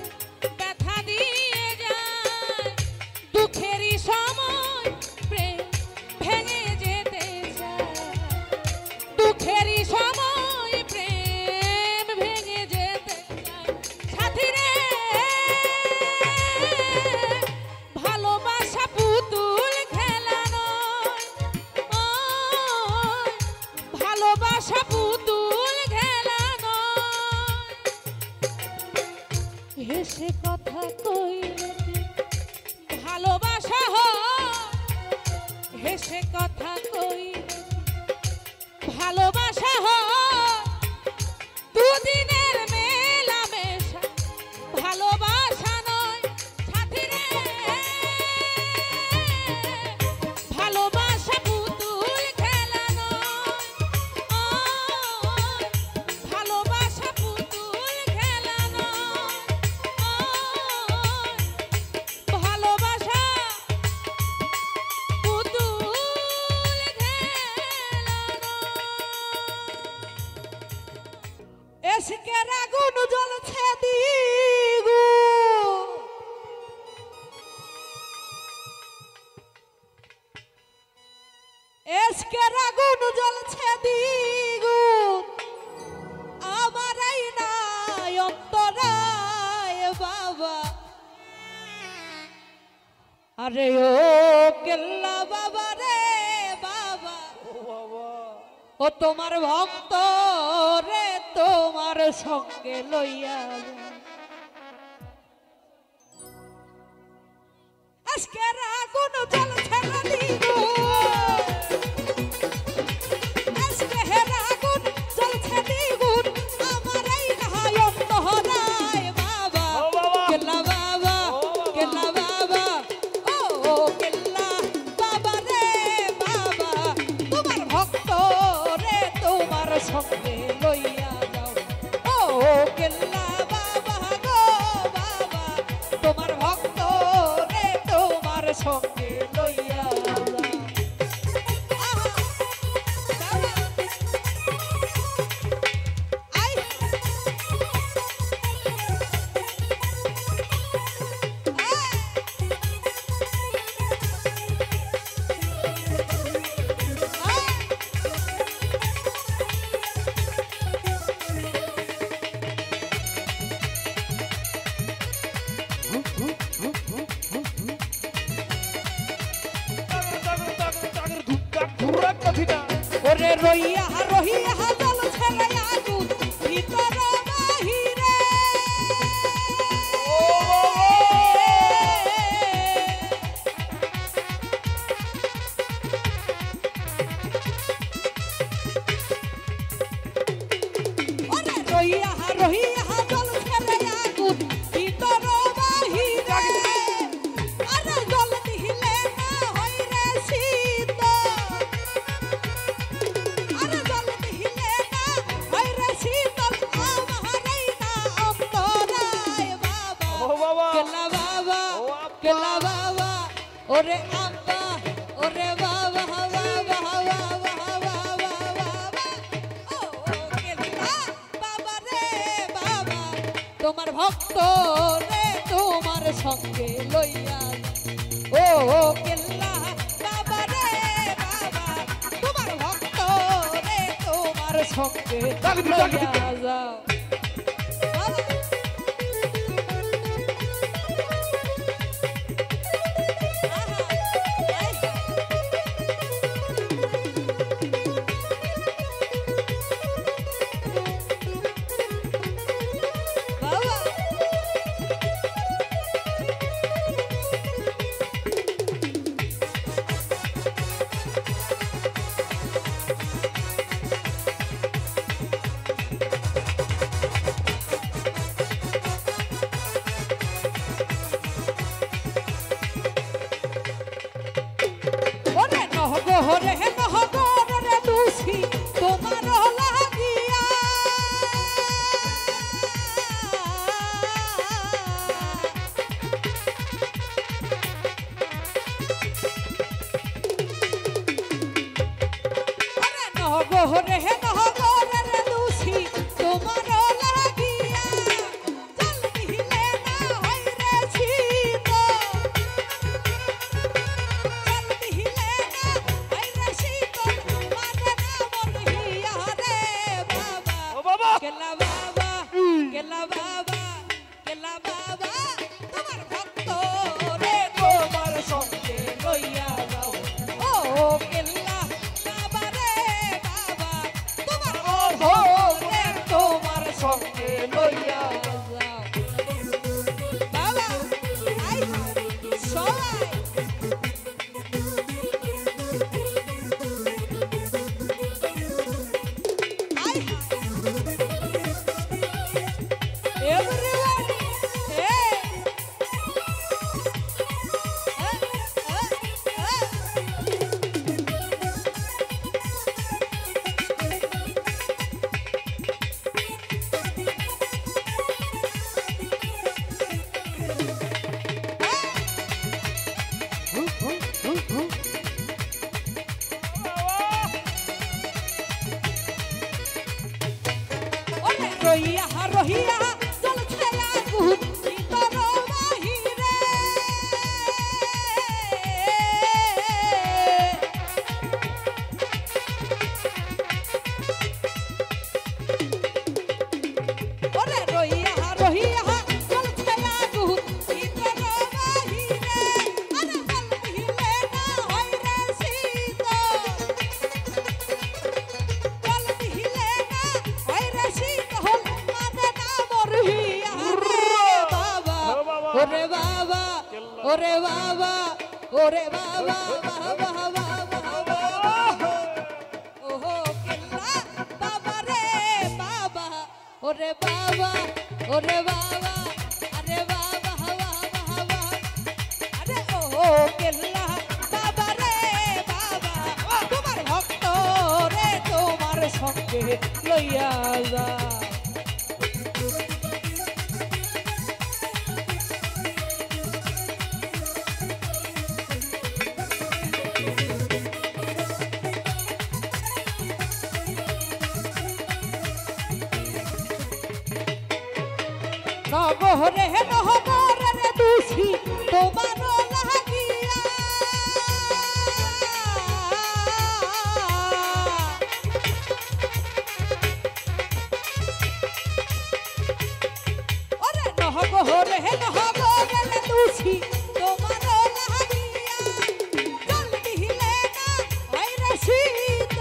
ব্যথা দিয়ে যায় দুঃখেরই সময় প্রেম ভেঙে যেতে চায় দুঃখেরই সময় প্রেম ভেঙে যেতে চায় সাথী রে ভালোবাসা পুতুল খেলা নয় ও ভালোবাসা পুতুল খেলা নয় হেসে কথা কইলে কি ভালোবাসা হয় হেসে কথা কইলে কি ভালোবাসা হয় দুদিনের মেলামেশা ভালোবাসা নয় সাথী রে ভালোবাসা পুতুল খেলা নয় ও ভালোবাসা পুতুল খেলা নয় ও ভালোবাসা পুতুল খেলা নয় এসকের আগুন জ্বলছে দিগু এসকের আগুন জ্বলছে দিগু বাবা আরে ও কেল্লা বাবা রে বাবা ও বাবা ও তোমার ভক্ত রে তোমার সঙ্গে লইয়া যাও। আজকে আগুন জ্বলছে নদী গো, আজকে আগুন জ্বলছে দ্বিগুণ, আমার এই গায়ে অন্তরায় বাবা ও বাবা কেল্লা বাবা কেল্লা বাবা ও কেল্লা বাবা রে বাবা তোমার ভক্ত রে তোমার সঙ্গে লইয়া যাও। ও কেল্লা বাবা গো বাবা তোমার ভক্ত রে তোমার সঙ্গে লইয়া যাও। আহা, বাবা, আই, ওরে রইয়া রহিয়া জল ছেলে আগুন ভিতর বাহিরে ওরে রইয়া রহিয়া জল ছেলে আগুন ভিতর বাহিরে আরে জল দিলে না হয় রে শীত আরে জল দিলে না হয় রে শীতল আমারই না অন্তরায় বাবা ও বাবা কেল্লা বাবা ও আব্বা। কেল্লা বাবা ওরে আব্বা ওরে বাবা বাবা বাবা বাবা বাবা ও কেল্লা বাবা রে বাবা তোমার ভক্ত রে তোমার সঙ্গে লইয়া যাও। ও কেল্লা বাবা রে বাবা তোমার ভক্ত রে তোমার সঙ্গে লইয়া যাও। বাবা ওরে নহগরে নহগরে দুষি তোমার লাগিয়া ওরে নহগরে নহগরে দুষি তোমার লাগিয়া জল দিলে না হয় রে শীত জল দিলে না হয় রে শীতল মানে না মরিয়া রে বাবা ও বাবা কেল্লা বাবা কেল্লা বাবা কেল্লা বাবা তোমার ভক্ত রে তোমার সঙ্গে লইয়া যাও। ও কেল্লা বাবা রে বাবা তোমার ভক্ত রে তোমার সঙ্গে লইয়া যাও। বাবা আই সবাই আই everybody hey রহিয়া রহিয়া জল ছেয়া গুণ ভিতর বাহিরে ওরে রহিয়া রহিয়া জল ছেয়া ওরে বাবা ওরে বাবা বাবা বাবা ওহো কেল্লা বাবা রে বাবা ওরে বাবা ওরে বাবা আরে বাবা বাবা আরে ওহো কেল্লা বাবা রে বাবা তোমার ভক্ত রে তোমার সঙ্গে লইয়া যা নগরে নহরে দুষি তোমার লাগিয়া ওরে নহরে নহরে দুষি তোমার লাগিয়া জল দিলে না হইরে শীত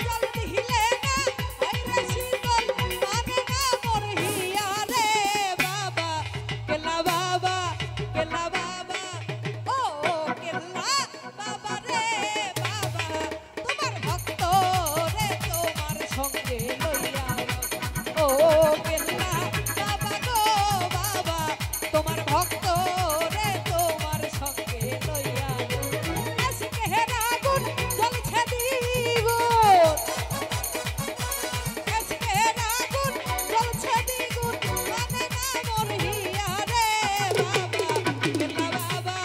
জল দিলে না হইরে শীত মানে না মোর হিয়া রে বাবা কেলা বাবা ও কেলা বাবা রে বাবা তোমার ভক্ত রে তোমার সঙ্গে লইয়া ও কেলা বাবা গো বাবা তোমার ভক্ত রে তোমার সঙ্গে লইয়া আজকে রাগুন জ্বলছে দ্বিগুণ আজকে রাগুন জ্বলছে দ্বিগুণ মানে না মোর হিয়া রে বাবা কেলা বাবা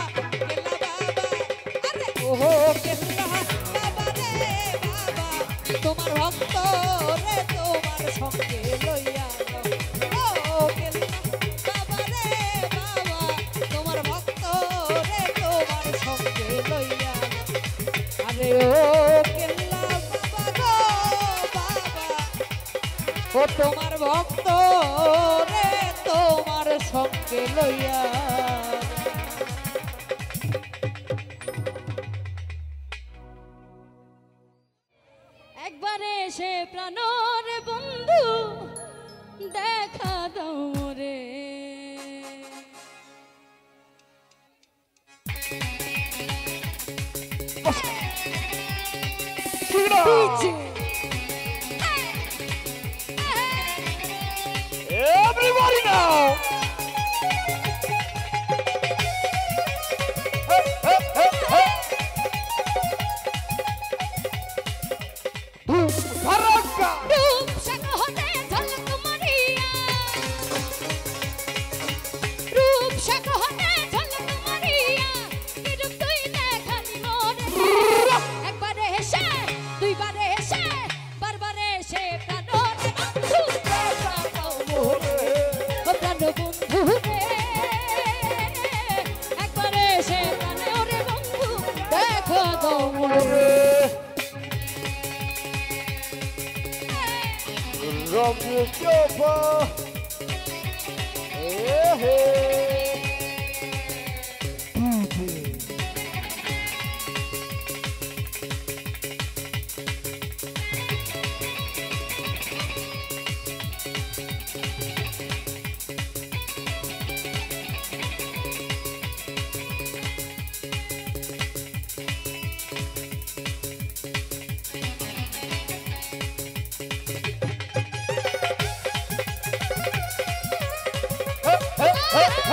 আরে ওহো কেলা বাবা রে বাবা তোমার ভক্ত রে তোমার সঙ্গে লইয়া ও কেলা বাবা রে বাবা তোমার ভক্ত রে তোমার সঙ্গে লইয়া আরে ও কেল্লা বাবা গো বাবা ও তোমার ভক্ত রে তোমার সঙ্গে লইয়া একবারে সে প্রাণর বন্ধু দেখা দাও রে Everybody now. Hey, hey, hey, hey. Arranca. রূপ সাগরে ঝলক মারিয়া রূপ সাগরে ঝলক মারিয়া কিরূপ তুই দেখালি মোরে একবারে হেসে দুইবারে হেসে বারবারে সে প্রাণর বন্ধু দেখা দাও মোরে ও প্রাণ বন্ধু রে একবারে সে প্রাণর বন্ধু দেখা দাও মোরে From the chopper. Hey, hey. Hey, hey, hey.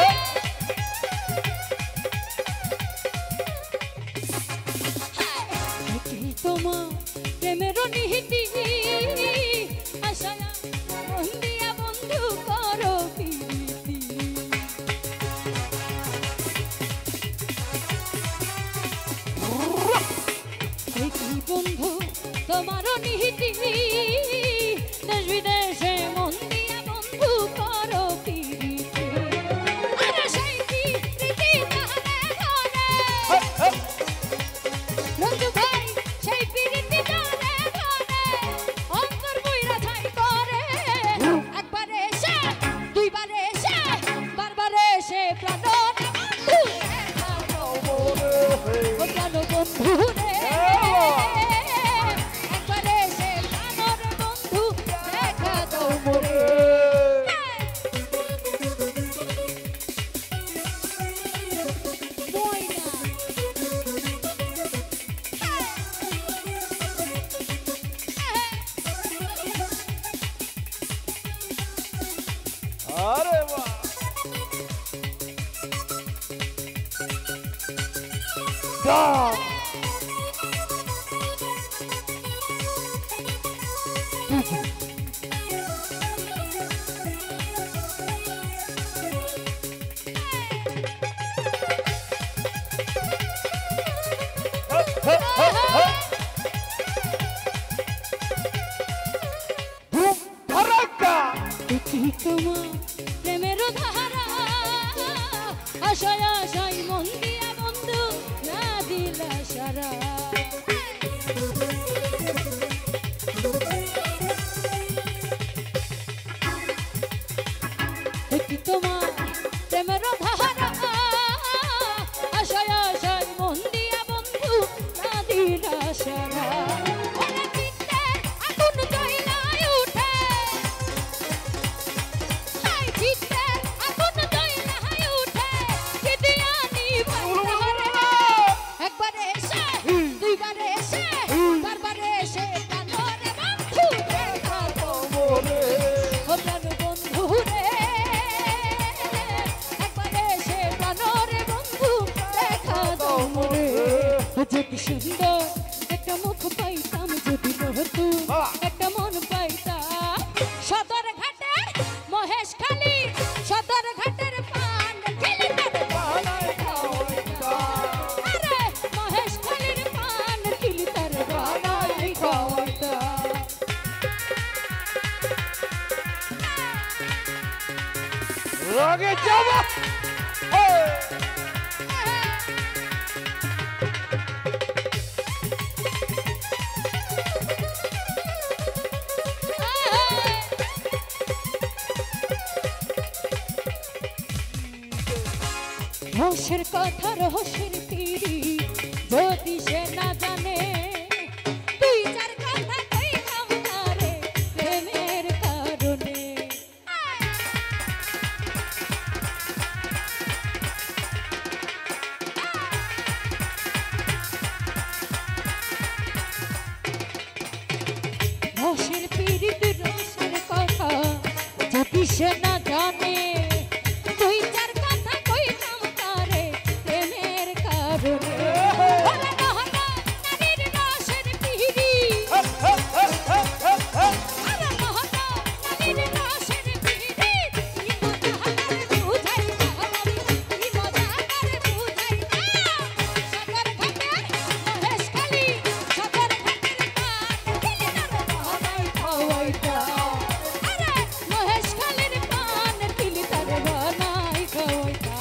আরে বাহ Down. ধুম ধারাক্কা দেখি তোমার প্রেমের ধারা আশায় আশায় মন দিয়া বন্ধু না দিলা সারা দেখি তোমার প্রেমের ধারা আশায় আশায় মন দিয়া বন্ধু না দিলা সারা ওরে চিত্তে আগুন জ্বলাই উঠে হাই চিত্তে আগুন জ্বলাই উঠে কিদিয়ানি ভারে একবার এসে দুইবার এসে বারবার এসে কানরে বন্ধু দেখা তোরে ও প্রাণ বন্ধু রে একবার এসে কানরে বন্ধু দেখা তোরে যদি সুন্দর একটা মুখ পাইতাম যদি নহতু একটা মন পাইতাম সদর ঘাটের মহেশ খালি সদর ঘাটের পান খেলি তার বানাই খাওয়াইতাম আরে মহেশ খালির পান খেলি তার বানাই খাওয়াইতাম রগে যাবা রহস্যের কথা রহস্যের পিড়ি যদি সে না জানে তুই যার কথা কইতাম তারে প্রেমের কারণে রহস্যের পিড়ি রহস্যের কথা যদি সে না জানে তুই যার কথা কইতাম তারে প্রেমের কারণে ওরে নহনা নারীর রসের পিড়ি আরে নহনা নারীর রসের পিড়ি কি মজা হাতারে বুঝাই না কি মজা হাতারে বুঝাই না সদর ঘাটের মহেশ খালি সদর ঘাটের পান খেলি তার বানাই খাওয়াইতা আরে মহেশ খালির পান খেলি তার বানাই খাওয়াইতা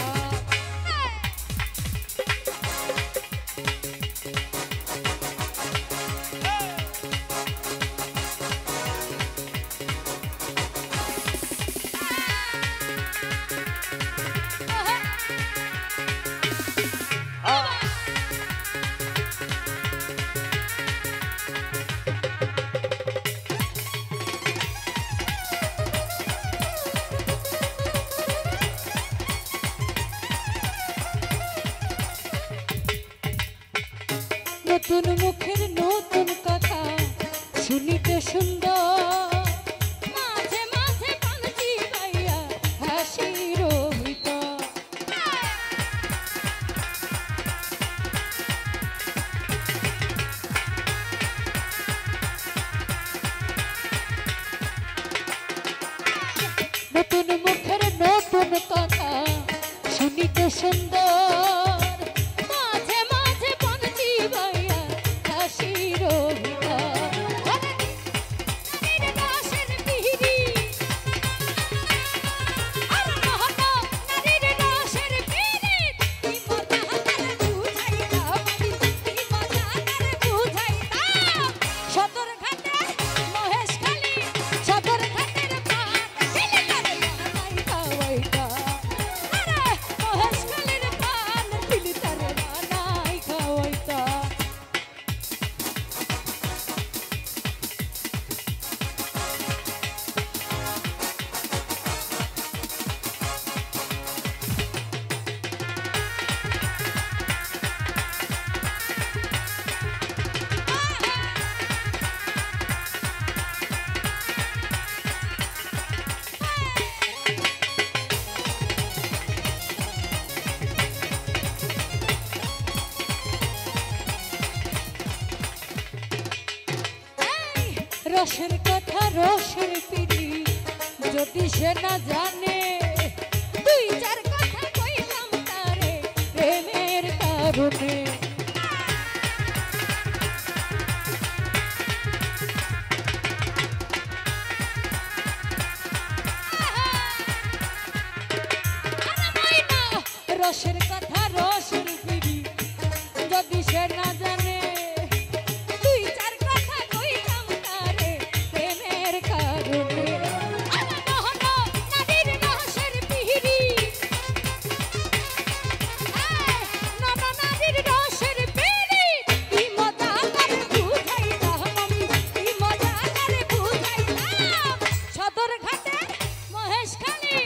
নতুন মুখের নতুন কথা শুনিতে সুন্দর মাঝে মাঝে পানছি পাইয়া হাসির ভিতর নতুন মুখের নতুন কথা শুনিতে সুন্দর মাঝে মাঝে পানছি পাইয়া হাসির ভিতর নারীর রসের পিড়ি আর নহনা নারীর রসের পিড়ি কি মজা হাতারে বুঝাইতা কি মজা হাতারে বুঝাইতা সদর ঘাটের মহেশ খালি সদর ঘাটের পান খেলি তার বানাই খাওয়াইতা আরে মহেশ খালির পান খেলি রসের কথা রসের পিড়ি যদি সে না জানে দুই চার কথা কইলাম তারে প্রেমের কারণে রসের কথা রসের পিড়ি যদি সে না জানে দুই চার কথা কইলাম তারে প্রেমের কারণে নারীর রসের পিড়ি নারীর রসের পিড়ি কি মজা করে বুঝাইলাম আমি কি মজা করে বুঝাইলাম সদর ঘাটে মহেশখালী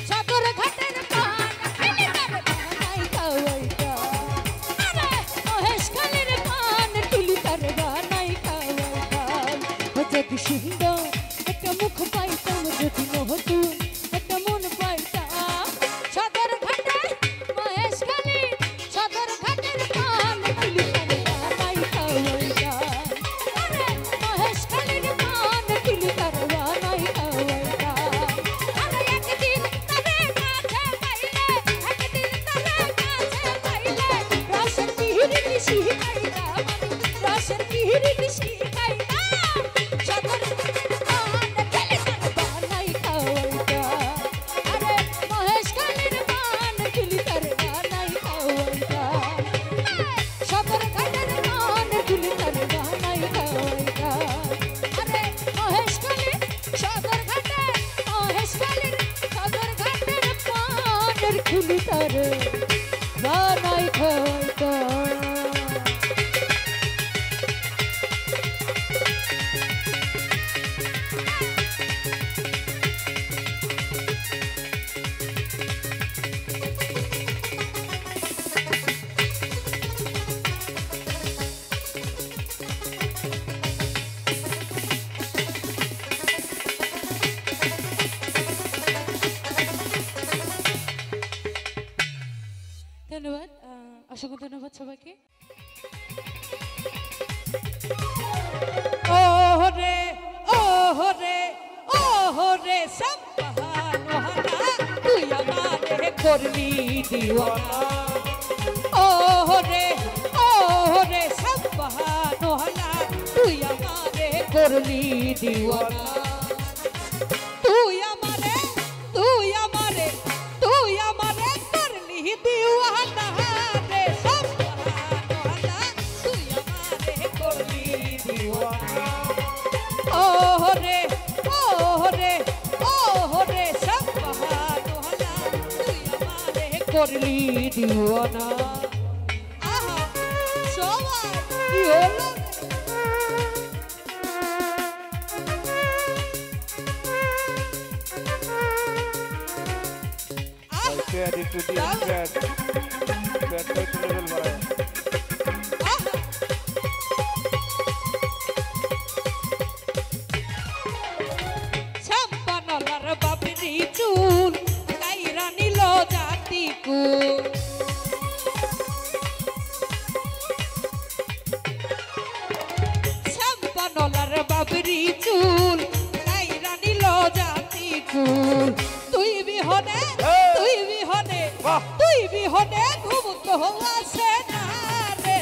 সদর ঘাটের পান খেলে তার বানাই খাওয়াইতা আরে মহেশখালীর পান তুলি তার বানাই খাওয়াইতা যদি সুন্দর একটা মুখ পাইতাম যদি নতুন একটা মন পাইতাম সদর ঘাটে মহেশখালী সদর ঘাটের পান তুলি তার বানাই খাওয়াইতা আরে মহেশখালীর পান তুলি তার বানাই খাওয়াইতা আরে একদিন তারে কাছে পাইলে একদিন তারে কাছে পাইলে রসের পিহিরি দিশি খাইতাম রসের পিহিরি দিশি খাইতাম সদর পান খেলে তার বানাই খাওয়াইতা আরে মহেশখালীর পান তুলি তার বানাই খাওয়াইতা সদর ঘাটের পান তুলি তার বানাই খাওয়াইতা আরে মহেশখালী সদর ঘাটে মহেশখালীর সদর ঘাটের পানের খুলি তার বানাই খাওয়াইতা ধন্যবাদ অসংখ্য ধন্যবাদ সবাইকে ওহরে ওহরে ওহরে সম্পান ওহানা তুই আমারে করলি দিওয়ানা ওহরে ওহরে সম্পান ওহানা তুই আমারে করলি দিওয়ানা তুই আমারে তুই আমারে তুই আমারে করলি দিওয়ানা রে সম্পান ওহানা তুই আমারে করলি দিওয়ানা ওহরে ওহরে ওহরে সম্পান ওহানা তুই আমারে করলি দিওয়ানা আহা সবাই কি হলো প্যাড একটু দিন প্যাড প্যাডটা একটু লেভেল বাড়ায় ছাপ্পানলার বাপরি চুল কাইরা নিল জাতি কুল ছাপ্পানলার বাপরি চুল কাইরা নিল জাতি কুল তুই বিহনে তুই বিহনে ঘুমুত হওয়াছে না রে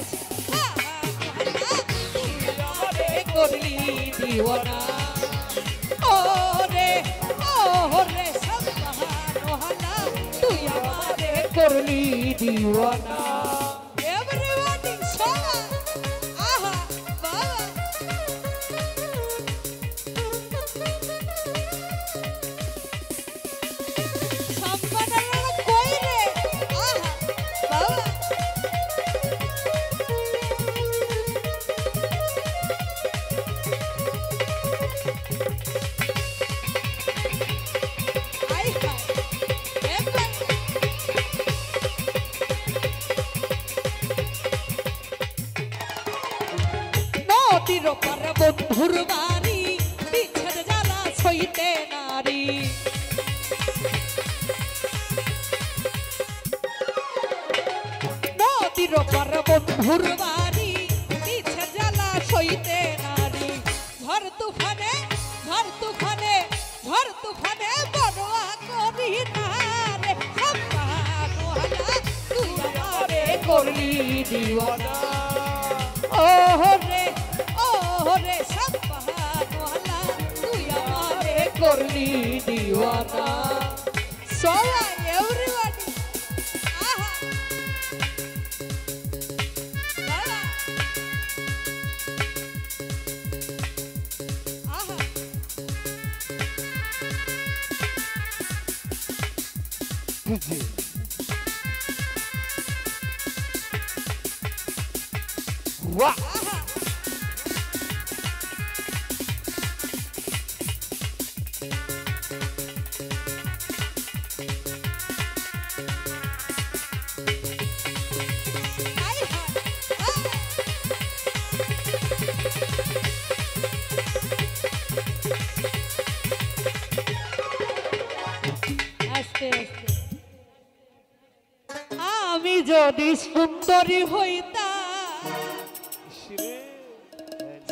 করলি দিওয়ানা ওরে ওরে সম্পান ওহানা তুই আমারে করলি দিওয়ানা এভরিবডি সবাই আহা বাবা সম্পানের কই রে আহা বাবা নদীর পার বন্ধুর বাড়ি বিচ্ছেদ জ্বালা সইতে নারী নদীর পার বন্ধুর বাড়ি বিচ্ছেদ জ্বালা সইতে নারী ঝড় তুফানে করলি দিওয়ানা ও রে সব বাহানওয়ালা তুই আমারে করলি দিওয়ানা সবাই এভরিবডি আহা আহা तुझे वाह আস্তে আস্তে আমি যদি সুন্দরী হইতাম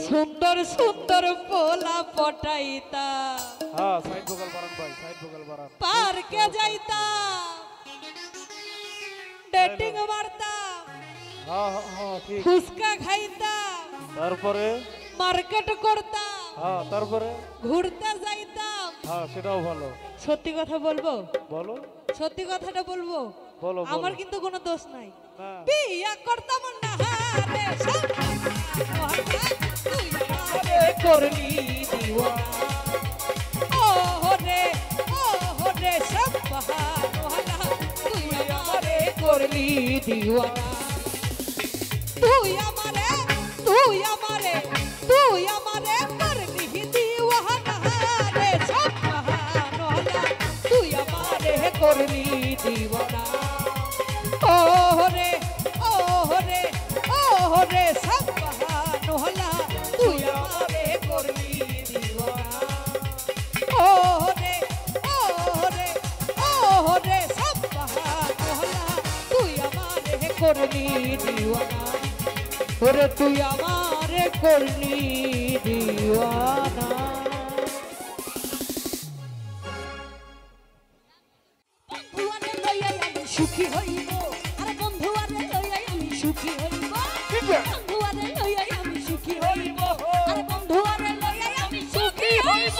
সুন্দর সুন্দর পোলা পটাইতাম हाँ साइड बगल बरन भाई साइड बगल बरन পার্কে যাইতাম ডেটিং মারতাম हाँ हाँ हाँ ठीक ফুচকা খাইতাম তারপরে মার্কেট করতাম হ্যাঁ তারপরে ঘুরতে যাইতাম হ্যাঁ সেটাও ভালো সত্যি কথা বলবো বলো সত্যি কথাটা বলবো বলো আমার কিন্তু কোনো দোষ নাই না বিয়া করতাম না রে সব তুই আমারে করলি দিওয়ানা ও রে সব বাহানওয়ালা তুই আমারে করলি দিওয়ানা তুই আমারে করলি দিওয়ানা রে সব বাহানওয়ালা তুই আমারে করলি দিওয়ানা ও রে সব বাহানওয়ালা তুই আমারে করলি দিওয়ানা ও রে সব বাহানওয়ালা তুই আমারে করলি দিওয়ানা ওরে তুই আমারে করলি দিওয়ানা বন্ধুয়ারে লইয়া আমি সুখী হইব আরে বন্ধুয়ারে লইয়া আমি সুখী হইব বন্ধুয়ারে লইয়া আমি সুখী হইব আরে বন্ধুয়ারে লইয়া আমি সুখী হইব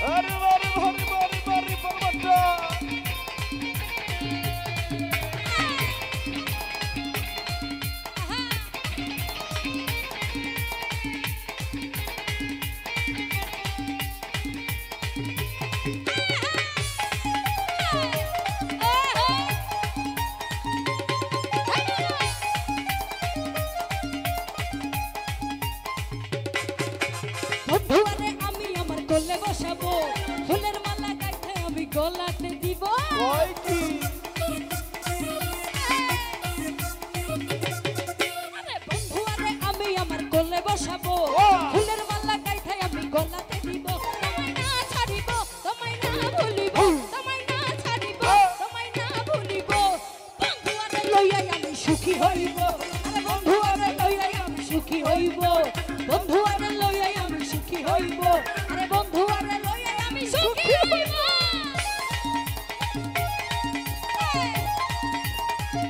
अरे अरे भारी भारी भारी परवट्टा বন্ধুয়ারে আমি আমার কোলে বসাবো ফুলের মালা গাইতে আমি গলাতে দিব ওই কি আরে বন্ধুয়ারে আমি আমার কোলে বসাবো ফুলের মালা গাইতে আমি গলাতে দিব তোমায় না ছাড়িব তোমায় না ভুলিব তোমায় না ছাড়িব তোমায় না ভুলিব বন্ধুয়ারে লইয়া আমি সুখী হইব আরে বন্ধুয়ারে লইয়া আমি সুখী হইব বন্ধুয়ারে লইয়া আমি সুখী হইব আরে বন্ধুয়ারে লইয়া আমি সুখী হইব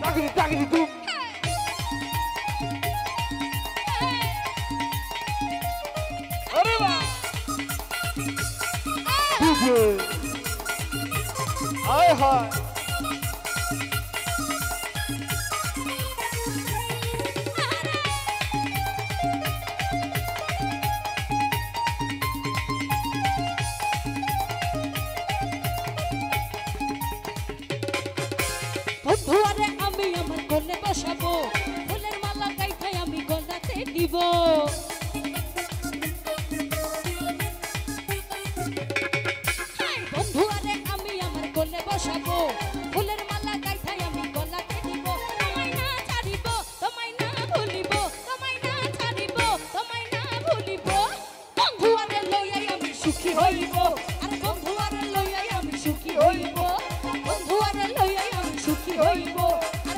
ताकि ताकि तुम अरे वाह तुझे आय हाय বন্ধুয়ারে আমি আমার কোলে বসাবো ফুলের মালা গাইতে আমি গলাতে দিব বন্ধুয়ারে আমি আমার কোলে বসাবো ফুলের মালা গাইতে আমি গলাতে দিব তোমায় না ছাড়িব তোমায় না ভুলিব তোমায় না ছাড়িব তোমায় না ভুলিব বন্ধুয়ারে লইয়া আমি সুখী হইব আরে বন্ধুয়ারে লইয়া আমি সুখী হইব বন্ধুয়ারে লইয়া আমি সুখী হইব আরে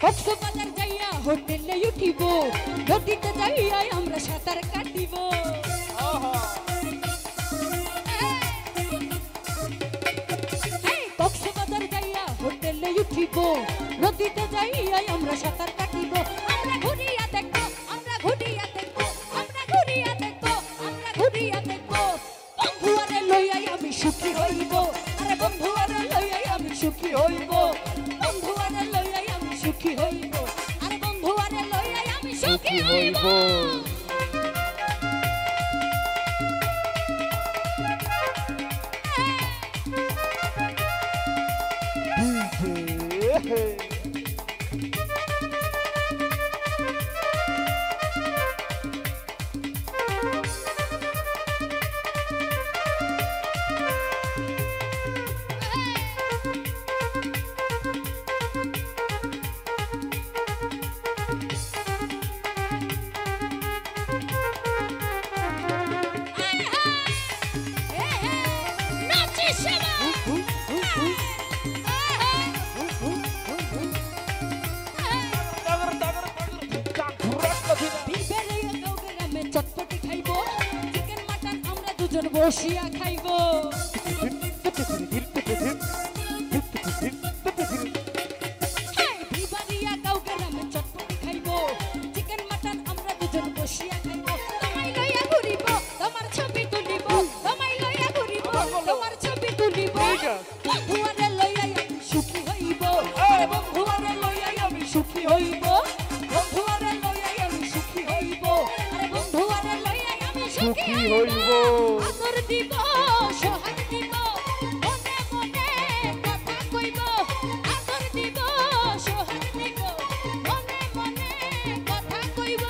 কক্সবাজার যাইয়া হোটেলে উঠিব, নদীতে যাইয়া আমরা সাঁতার কাটিব। কক্সবাজার যাইয়া হোটেলে উঠিব, নদীতে যাইয়া আমরা সাঁতার কাটিব। আমরা ঘুরিয়া দেখবো, আমরা ঘুরিয়া দেখবো, আমরা ঘুরিয়া দেখবো, আমরা ঘুরিয়া দেখবো। বন্ধু আরে লইয়াই আমি সুখী হইব, আরে বন্ধু আরে লইয়াই আমি সুখী হইব, বন্ধু আরে লইয়াই আমি সুখী হইব, আরে বন্ধু আরে লইয়াই আমি সুখী হইব। চটপটি খাইব, চিকেন মাটন আমরা দুজন বসিয়া খাইব। বিবারিয়া গাঁও গ্রামে চটপটি খাইব, চিকেন মাটন আমরা দুজন বসিয়া খাইব। তোমায় লইয়া ঘুরিব, তোমার ছবি তুলিব, তোমায় লইয়া ঘুরিব, তোমার ছবি তুলিব। বন্ধু আরে লইয়াই আমি সুখী হইব, আরে বন্ধু আরে লইয়াই আমি সুখী হইব, বন্ধু আরে লইয়াই আমি সুখী হইব, আরে বন্ধু আরে লইয়াই আমি সুখী হইব। আদর দিব, সোহাগ দিব, মনে মনে কথা কইব। আদর দিব, সোহাগ দিব, মনে মনে কথা কইব।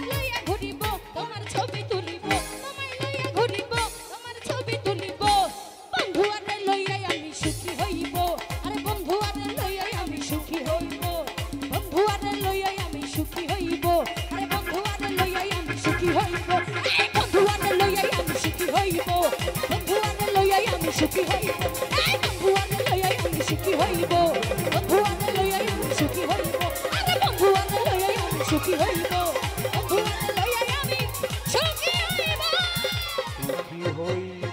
লইয়া ঘুরিব, তোমার ছবি তুলিব, তোমায় লইয়া ঘুরিব, তোমার ছবি তুলিব। বন্ধু আরে লইয়াই আমি সুখী হইব, আরে বন্ধু আরে লইয়াই আমি সুখী হইব, বন্ধু আরে লইয়াই আমি সুখী হইব, আরে বন্ধু আরে লইয়াই আমি সুখী হইব, বন্ধু আরে লইয়াই আমি সুখী হইব, বন্ধু আরে লইয়াই আমি সুখী হইব, বন্ধু আরে লইয়াই আমি সুখী হইব, বন্ধু আরে লইয়াই আমি সুখী হইব, আরে বন্ধু আরে লইয়াই আমি সুখী হইব, বন্ধু আরে লইয়াই আমি সুখী হইব। সুখী হইব।